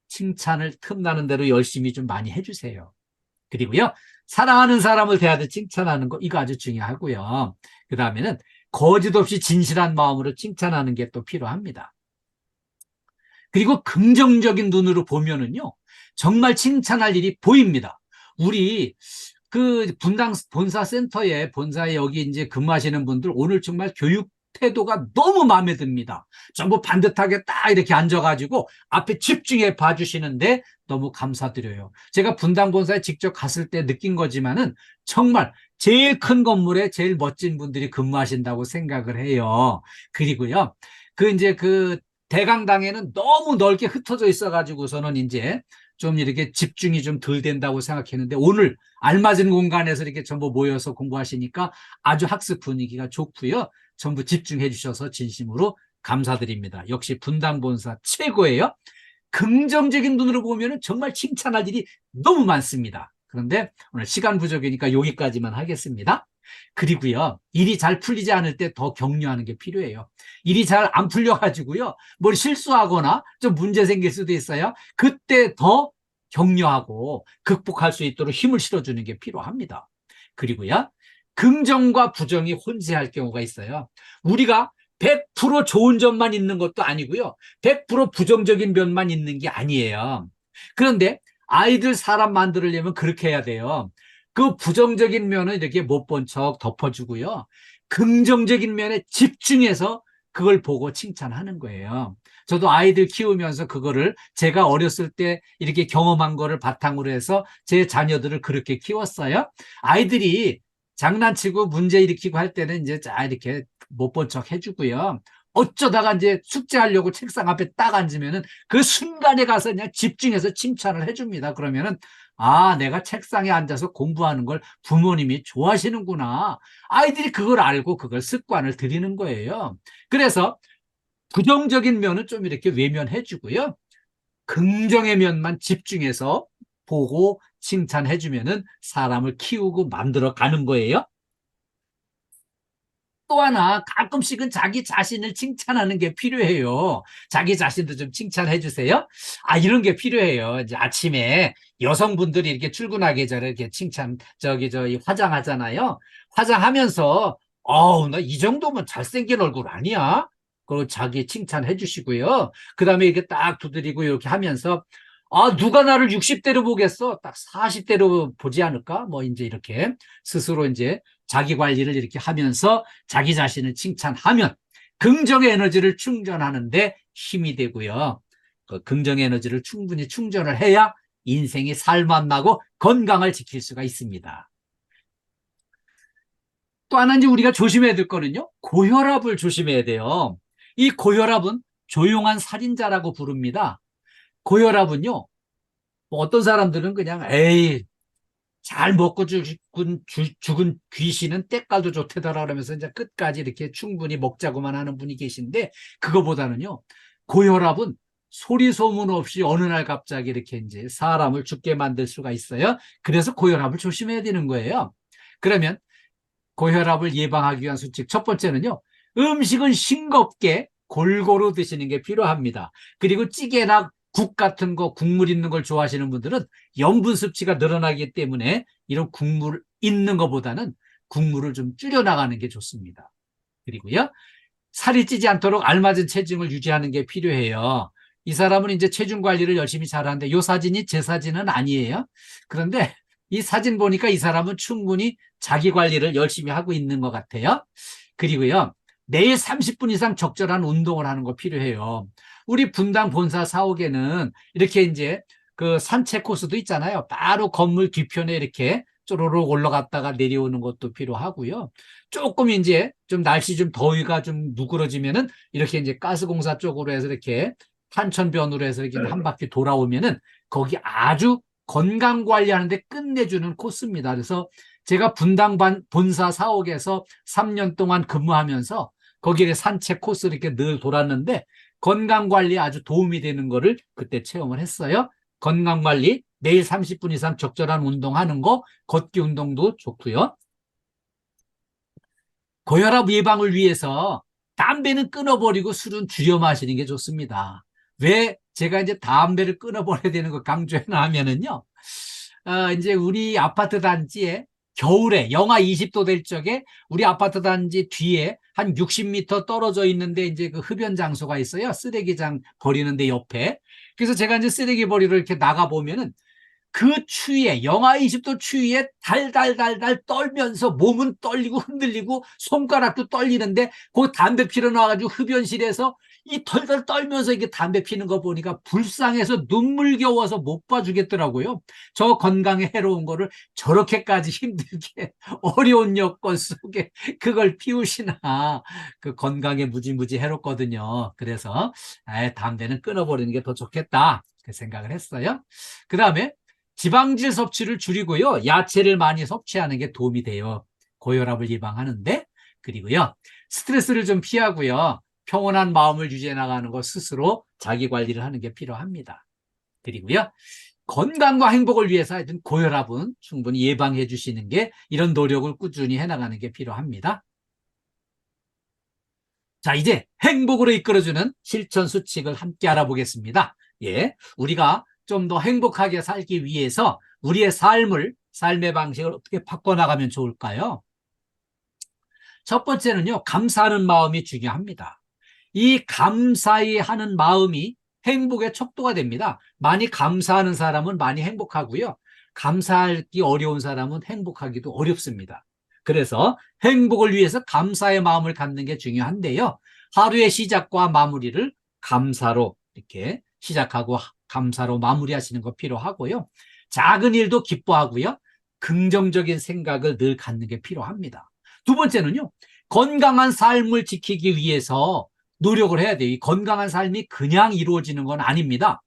칭찬을 틈나는 대로 열심히 좀 많이 해주세요. 그리고요, 사랑하는 사람을 대하듯 칭찬하는 거, 이거 아주 중요하고요. 그 다음에는 거짓 없이 진실한 마음으로 칭찬하는 게 또 필요합니다. 그리고 긍정적인 눈으로 보면은요, 정말 칭찬할 일이 보입니다. 우리 그 분당 본사센터에, 본사에 여기 이제 근무하시는 분들 오늘 정말 교육 태도가 너무 마음에 듭니다. 전부 반듯하게 딱 이렇게 앉아가지고 앞에 집중해 봐주시는데 너무 감사드려요. 제가 분당 본사에 직접 갔을 때 느낀 거지만은 정말 제일 큰 건물에 제일 멋진 분들이 근무하신다고 생각을 해요. 그리고요, 이제 대강당에는 너무 넓게 흩어져 있어가지고서는 이제 좀 이렇게 집중이 좀 덜 된다고 생각했는데 오늘 알맞은 공간에서 이렇게 전부 모여서 공부하시니까 아주 학습 분위기가 좋고요. 전부 집중해 주셔서 진심으로 감사드립니다. 역시 분당본사 최고예요. 긍정적인 눈으로 보면 정말 칭찬할 일이 너무 많습니다. 그런데 오늘 시간 부족이니까 여기까지만 하겠습니다. 그리고요, 일이 잘 풀리지 않을 때 더 격려하는 게 필요해요. 일이 잘 안 풀려가지고요, 뭘 실수하거나 좀 문제 생길 수도 있어요. 그때 더 격려하고 극복할 수 있도록 힘을 실어주는 게 필요합니다. 그리고요, 긍정과 부정이 혼재할 경우가 있어요. 우리가 100% 좋은 점만 있는 것도 아니고요, 100% 부정적인 면만 있는 게 아니에요. 그런데 아이들 사람 만들려면 그렇게 해야 돼요. 그 부정적인 면은 이렇게 못 본 척 덮어주고요, 긍정적인 면에 집중해서 그걸 보고 칭찬하는 거예요. 저도 아이들 키우면서 그거를 제가 어렸을 때 이렇게 경험한 거를 바탕으로 해서 제 자녀들을 그렇게 키웠어요. 아이들이 장난치고 문제 일으키고 할 때는 이제 이렇게 못 본 척 해주고요, 어쩌다가 이제 숙제하려고 책상 앞에 딱 앉으면은 그 순간에 가서 그냥 집중해서 칭찬을 해줍니다. 그러면은 내가 책상에 앉아서 공부하는 걸 부모님이 좋아하시는구나. 아이들이 그걸 알고 그걸 습관을 들이는 거예요. 그래서 부정적인 면은 좀 이렇게 외면해 주고요, 긍정의 면만 집중해서 보고 칭찬해 주면은 사람을 키우고 만들어 가는 거예요. 또 하나, 가끔씩은 자기 자신을 칭찬하는 게 필요해요. 자기 자신도 좀 칭찬해 주세요. 이런 게 필요해요. 이제 아침에 여성분들이 이렇게 출근하기 전에 이렇게 화장하잖아요. 화장하면서, 나 이 정도면 잘생긴 얼굴 아니야? 그리고 자기 칭찬해 주시고요. 그 다음에 이렇게 딱 두드리고 이렇게 하면서, 누가 나를 60대로 보겠어? 딱 40대로 보지 않을까? 뭐, 이제 이렇게 스스로 이제 자기 관리를 이렇게 하면서 자기 자신을 칭찬하면 긍정의 에너지를 충전하는데 힘이 되고요. 그 긍정의 에너지를 충분히 충전을 해야 인생이 살맛나고 건강을 지킬 수가 있습니다. 또 하나 이제 우리가 조심해야 될 거는요, 고혈압을 조심해야 돼요. 이 고혈압은 조용한 살인자라고 부릅니다. 고혈압은요, 뭐 어떤 사람들은 그냥 에이, 잘 먹고 죽은 귀신은 때깔도 좋대더라 그러면서 이제 끝까지 이렇게 충분히 먹자고만 하는 분이 계신데, 그거보다는요, 고혈압은 소리 소문 없이 어느 날 갑자기 이렇게 이제 사람을 죽게 만들 수가 있어요. 그래서 고혈압을 조심해야 되는 거예요. 그러면 고혈압을 예방하기 위한 수칙 첫 번째는요, 음식은 싱겁게 골고루 드시는 게 필요합니다. 그리고 찌개나 국 같은 거, 국물 있는 걸 좋아하시는 분들은 염분 섭취가 늘어나기 때문에 이런 국물 있는 것보다는 국물을 좀 줄여나가는 게 좋습니다. 그리고요, 살이 찌지 않도록 알맞은 체중을 유지하는 게 필요해요. 이 사람은 이제 체중 관리를 열심히 잘하는데 이 사진이 제 사진은 아니에요. 그런데 이 사진 보니까 이 사람은 충분히 자기 관리를 열심히 하고 있는 것 같아요. 그리고요, 매일 30분 이상 적절한 운동을 하는 거 필요해요. 우리 분당 본사 사옥에는 이렇게 이제 그 산책 코스도 있잖아요. 바로 건물 뒤편에 이렇게 쪼로록 올라갔다가 내려오는 것도 필요하고요. 조금 이제 좀 날씨 좀 더위가 좀 누그러지면은 이렇게 이제 가스공사 쪽으로 해서 이렇게 탄천변으로 해서 이렇게 한 바퀴 돌아오면은 거기 아주 건강 관리하는데 끝내주는 코스입니다. 그래서 제가 분당 본사 사옥에서 3년 동안 근무하면서 거기에 산책 코스 이렇게 늘 돌았는데 건강 관리에 아주 도움이 되는 거를 그때 체험을 했어요. 건강 관리, 매일 30분 이상 적절한 운동하는 거, 걷기 운동도 좋고요. 고혈압 예방을 위해서 담배는 끊어버리고 술은 줄여 마시는 게 좋습니다. 왜 제가 이제 담배를 끊어버려야 되는 거 강조해나 하면은요. 이제 우리 아파트 단지에 겨울에 영하 20도 될 적에 우리 아파트 단지 뒤에 한 60m 떨어져 있는데 이제 그 흡연 장소가 있어요. 쓰레기장 버리는데 옆에. 그래서 제가 이제 쓰레기 버리러 이렇게 나가 보면은 그 추위에 영하 20도 추위에 달달달달 떨면서 몸은 떨리고 흔들리고 손가락도 떨리는데 그 담배 피러 나와가지고 흡연실에서 이 덜덜 떨면서 이게 담배 피는 거 보니까 불쌍해서 눈물겨워서 못 봐주겠더라고요. 저 건강에 해로운 거를 저렇게까지 힘들게 어려운 여건 속에 그걸 피우시나. 그 건강에 무지무지 해롭거든요. 그래서 담배는 끊어버리는 게 더 좋겠다 그 생각을 했어요. 그 다음에 지방질 섭취를 줄이고요. 야채를 많이 섭취하는 게 도움이 돼요. 고혈압을 예방하는데. 그리고요. 스트레스를 좀 피하고요. 평온한 마음을 유지해 나가는 것 스스로 자기 관리를 하는 게 필요합니다. 그리고요. 건강과 행복을 위해서 하여튼 고혈압은 충분히 예방해 주시는 게 이런 노력을 꾸준히 해나가는 게 필요합니다. 자, 이제 행복으로 이끌어주는 실천 수칙을 함께 알아보겠습니다. 예, 우리가 좀 더 행복하게 살기 위해서 우리의 삶의 방식을 어떻게 바꿔나가면 좋을까요? 첫 번째는요, 감사하는 마음이 중요합니다. 이 감사히 하는 마음이 행복의 척도가 됩니다. 많이 감사하는 사람은 많이 행복하고요. 감사하기 어려운 사람은 행복하기도 어렵습니다. 그래서 행복을 위해서 감사의 마음을 갖는 게 중요한데요. 하루의 시작과 마무리를 감사로 이렇게 시작하고 감사로 마무리하시는 거 필요하고요. 작은 일도 기뻐하고요. 긍정적인 생각을 늘 갖는 게 필요합니다. 두 번째는요. 건강한 삶을 지키기 위해서 노력을 해야 돼요. 이 건강한 삶이 그냥 이루어지는 건 아닙니다.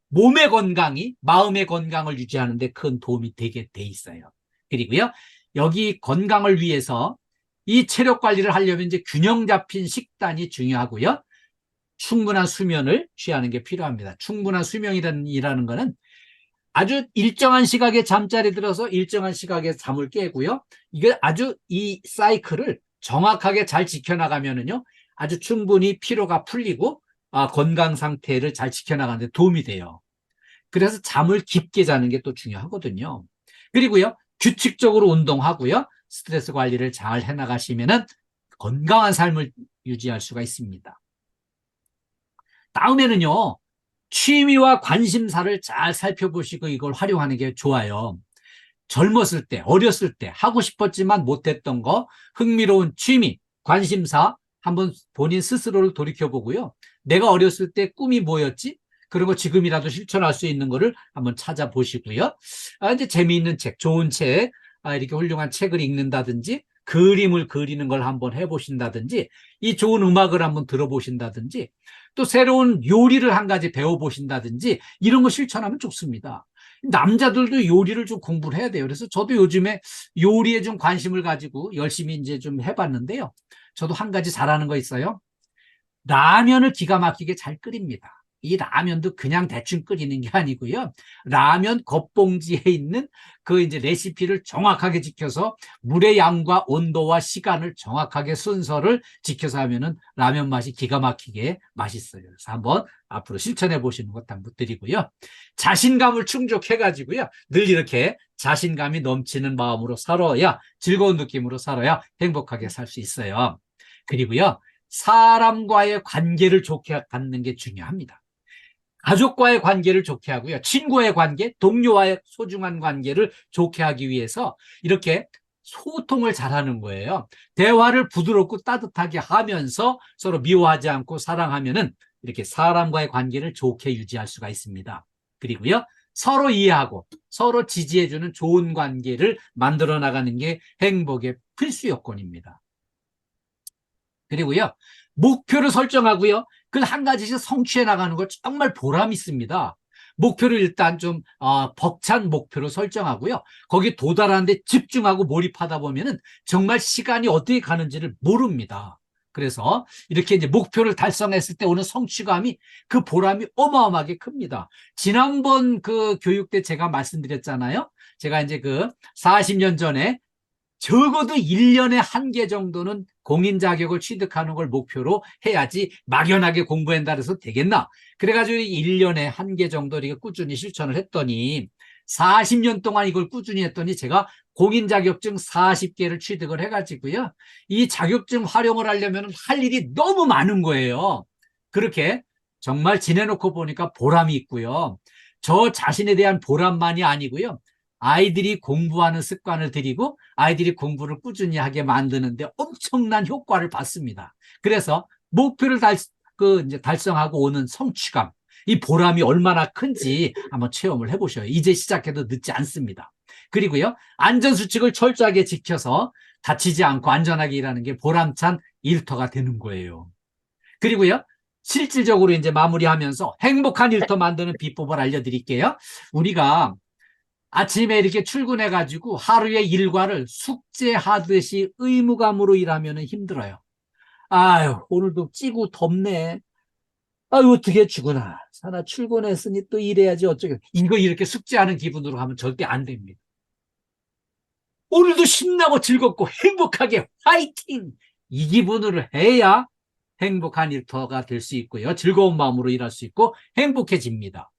몸의 건강이 마음의 건강을 유지하는 데 큰 도움이 되게 돼 있어요. 그리고요. 여기 건강을 위해서 이 체력 관리를 하려면 이제 균형 잡힌 식단이 중요하고요. 충분한 수면을 취하는 게 필요합니다. 충분한 수면이라는 거는 아주 일정한 시각에 잠자리 들어서 일정한 시각에 잠을 깨고요. 이게 아주 이 사이클을 정확하게 잘 지켜나가면은요. 아주 충분히 피로가 풀리고 건강 상태를 잘 지켜나가는 데 도움이 돼요. 그래서 잠을 깊게 자는 게 또 중요하거든요. 그리고요. 규칙적으로 운동하고요. 스트레스 관리를 잘 해나가시면은 건강한 삶을 유지할 수가 있습니다. 다음에는요. 취미와 관심사를 잘 살펴보시고 이걸 활용하는 게 좋아요. 젊었을 때, 어렸을 때 하고 싶었지만 못했던 거, 흥미로운 취미, 관심사 한번 본인 스스로를 돌이켜보고요. 내가 어렸을 때 꿈이 뭐였지? 그런 거 지금이라도 실천할 수 있는 거를 한번 찾아보시고요. 이제 재미있는 책, 좋은 책, 이렇게 훌륭한 책을 읽는다든지 그림을 그리는 걸 한번 해보신다든지 이 좋은 음악을 한번 들어보신다든지 또 새로운 요리를 한 가지 배워보신다든지 이런 거 실천하면 좋습니다. 남자들도 요리를 좀 공부를 해야 돼요. 그래서 저도 요즘에 요리에 좀 관심을 가지고 열심히 이제 좀 해봤는데요. 저도 한 가지 잘하는 거 있어요. 라면을 기가 막히게 잘 끓입니다. 이 라면도 그냥 대충 끓이는 게 아니고요. 라면 겉봉지에 있는 그 이제 레시피를 정확하게 지켜서 물의 양과 온도와 시간을 정확하게 순서를 지켜서 하면은 라면 맛이 기가 막히게 맛있어요. 그래서 한번 앞으로 실천해 보시는 것 한번 드리고요. 자신감을 충족해가지고요. 늘 이렇게 자신감이 넘치는 마음으로 살아야 즐거운 느낌으로 살아야 행복하게 살 수 있어요. 그리고요. 사람과의 관계를 좋게 갖는 게 중요합니다. 가족과의 관계를 좋게 하고요. 친구와의 관계, 동료와의 소중한 관계를 좋게 하기 위해서 이렇게 소통을 잘하는 거예요. 대화를 부드럽고 따뜻하게 하면서 서로 미워하지 않고 사랑하면은 이렇게 사람과의 관계를 좋게 유지할 수가 있습니다. 그리고요, 서로 이해하고 서로 지지해주는 좋은 관계를 만들어 나가는 게 행복의 필수 요건입니다. 그리고요, 목표를 설정하고요, 그걸 한 가지씩 성취해 나가는 거 정말 보람 있습니다. 목표를 일단 좀 벅찬 목표로 설정하고요, 거기에 도달하는데 집중하고 몰입하다 보면은 정말 시간이 어떻게 가는지를 모릅니다. 그래서 이렇게 이제 목표를 달성했을 때 오는 성취감이, 그 보람이 어마어마하게 큽니다. 지난번 그 교육 때 제가 말씀드렸잖아요. 제가 이제 그 40년 전에 적어도 1년에 한 개 정도는 공인 자격을 취득하는 걸 목표로 해야지 막연하게 공부한다 해서 되겠나? 그래가지고 1년에 한 개 정도 이렇게 꾸준히 실천을 했더니 40년 동안 이걸 꾸준히 했더니 제가 공인 자격증 40개를 취득을 해가지고요, 이 자격증 활용을 하려면 할 일이 너무 많은 거예요. 그렇게 정말 지내놓고 보니까 보람이 있고요. 저 자신에 대한 보람만이 아니고요, 아이들이 공부하는 습관을 들이고 아이들이 공부를 꾸준히 하게 만드는데 엄청난 효과를 받습니다. 그래서 목표를 이제 달성하고 오는 성취감, 이 보람이 얼마나 큰지 한번 체험을 해보셔요. 이제 시작해도 늦지 않습니다. 그리고요, 안전수칙을 철저하게 지켜서 다치지 않고 안전하게 일하는 게 보람찬 일터가 되는 거예요. 그리고요, 실질적으로 이제 마무리하면서 행복한 일터 만드는 비법을 알려드릴게요. 우리가 아침에 이렇게 출근해가지고 하루의 일과를 숙제하듯이 의무감으로 일하면 힘들어요. 아유, 오늘도 찌고 덥네. 아유, 어떻게 죽으나. 사나 출근했으니 또 일해야지 어쩌게. 이거 이렇게 숙제하는 기분으로 하면 절대 안 됩니다. 오늘도 신나고 즐겁고 행복하게 화이팅! 이 기분으로 해야 행복한 일터가 될 수 있고요, 즐거운 마음으로 일할 수 있고 행복해집니다.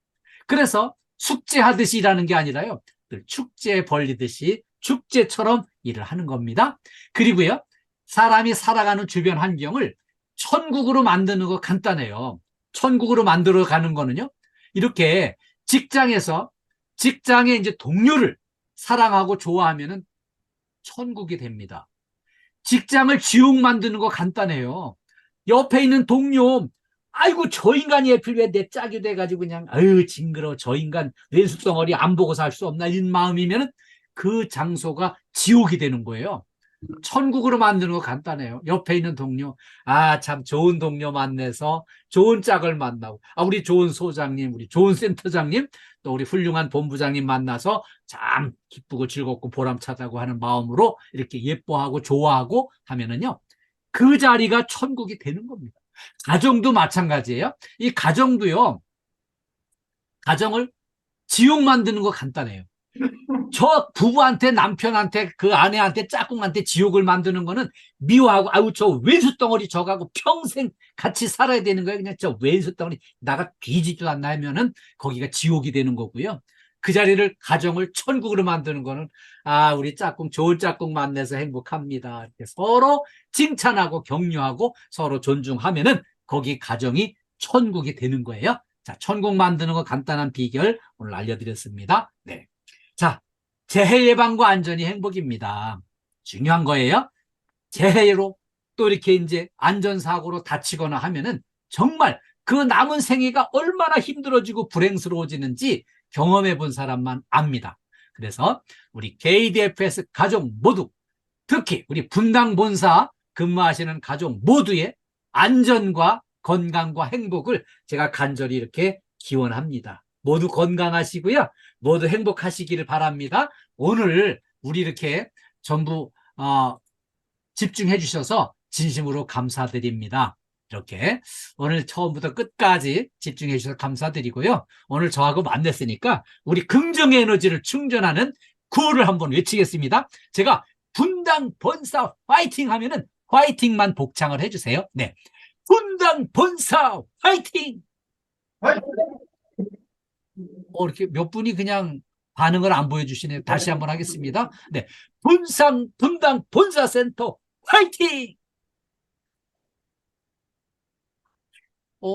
그래서 숙제하듯이 일하는 게 아니라요, 축제 벌리듯이 축제처럼 일을 하는 겁니다. 그리고요, 사람이 살아가는 주변 환경을 천국으로 만드는 거 간단해요. 천국으로 만들어 가는 거는요, 이렇게 직장에 이제 동료를 사랑하고 좋아하면은 천국이 됩니다. 직장을 지옥 만드는 거 간단해요. 옆에 있는 동료, 아이고 저 인간이 하필 왜 내 짝이 돼가지고 그냥 아유 징그러워, 저 인간 왼수덩어리 안 보고 살 수 없나, 이런 마음이면은 그 장소가 지옥이 되는 거예요. 천국으로 만드는 거 간단해요. 옆에 있는 동료, 아 참 좋은 동료 만나서 좋은 짝을 만나고, 우리 좋은 소장님, 우리 좋은 센터장님, 또 우리 훌륭한 본부장님 만나서 참 기쁘고 즐겁고 보람차다고 하는 마음으로 이렇게 예뻐하고 좋아하고 하면은요, 그 자리가 천국이 되는 겁니다. 가정도 마찬가지예요. 이 가정도요, 가정을 지옥 만드는 거 간단해요. 저 부부한테, 남편한테, 그 아내한테, 짝꿍한테 지옥을 만드는 거는 미워하고, 아유 저 왼수덩어리 저가고 평생 같이 살아야 되는 거예요. 그냥 저 왼수덩어리 나가 뒤지지도 않나 하면은 거기가 지옥이 되는 거고요. 그 자리를, 가정을 천국으로 만드는 거는, 우리 짝꿍 좋은 짝꿍 만나서 행복합니다, 이렇게 서로 칭찬하고 격려하고 서로 존중하면은 거기 가정이 천국이 되는 거예요. 자, 천국 만드는 거 간단한 비결 오늘 알려드렸습니다. 네. 자, 재해 예방과 안전이 행복입니다. 중요한 거예요. 재해로 또 이렇게 이제 안전사고로 다치거나 하면은 정말 그 남은 생애가 얼마나 힘들어지고 불행스러워지는지 경험해 본 사람만 압니다. 그래서 우리 KDFS 가족 모두, 특히 우리 분당 본사 근무하시는 가족 모두의 안전과 건강과 행복을 제가 간절히 이렇게 기원합니다. 모두 건강하시고요, 모두 행복하시기를 바랍니다. 오늘 우리 이렇게 전부 집중해 주셔서 진심으로 감사드립니다. 이렇게 오늘 처음부터 끝까지 집중해 주셔서 감사드리고요, 오늘 저하고 만났으니까 우리 긍정의 에너지를 충전하는 구호를 한번 외치겠습니다. 제가 분당 본사 화이팅 하면은 화이팅만 복창을 해주세요. 네, 분당 본사 화이팅! 이렇게 몇 분이 그냥 반응을 안 보여주시네요. 다시 한번 하겠습니다. 네, 분당 본사센터 화이팅!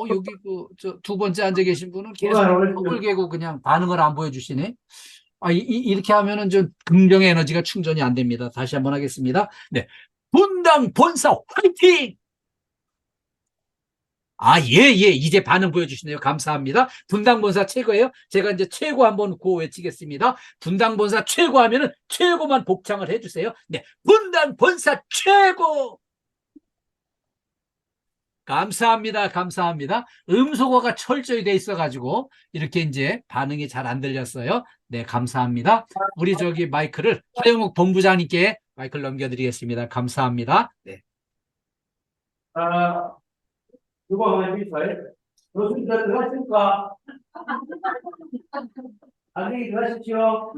여기 그 저 두 번째 앉아 계신 분은 계속 턱을 개고 그냥 반응을 안 보여주시네. 이렇게 하면은 좀 긍정의 에너지가 충전이 안 됩니다. 다시 한번 하겠습니다. 네. 분당 본사 화이팅! 이제 반응 보여주시네요. 감사합니다. 분당 본사 최고예요. 제가 이제 최고 한번 고 외치겠습니다. 분당 본사 최고 하면은 최고만 복창을 해주세요. 네. 분당 본사 최고! 감사합니다. 감사합니다. 음소거가 철저히 돼 있어가지고 이렇게 이제 반응이 잘 안 들렸어요. 네, 감사합니다. 우리 저기 마이크를 하영욱 본부장님께 마이크를 넘겨드리겠습니다. 감사합니다. 네. 이거 하나 비슷해. 교수님 들어가십니까? 안녕히 들어가십시오.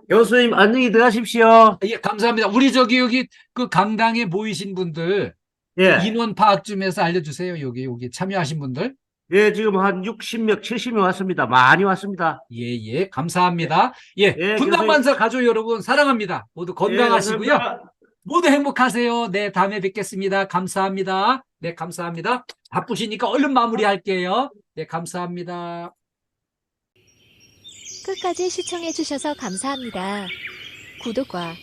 교수님 안녕히 들어가십시오. 예, 감사합니다. 우리 저기 여기 그 강당에 모이신 분들 예, 인원 파악 좀 해서 알려주세요. 여기 참여하신 분들. 예, 지금 한 60명, 70명 왔습니다. 많이 왔습니다. 예, 감사합니다. 예, 예, 분당반사 가족 여러분 사랑합니다. 모두 건강하시고요. 감사합니다. 모두 행복하세요. 네, 다음에 뵙겠습니다. 감사합니다. 네, 감사합니다. 바쁘시니까 얼른 마무리할게요. 네, 감사합니다. 끝까지 시청해주셔서 감사합니다. 구독과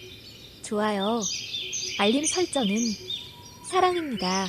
좋아요, 알림 설정은 사랑입니다.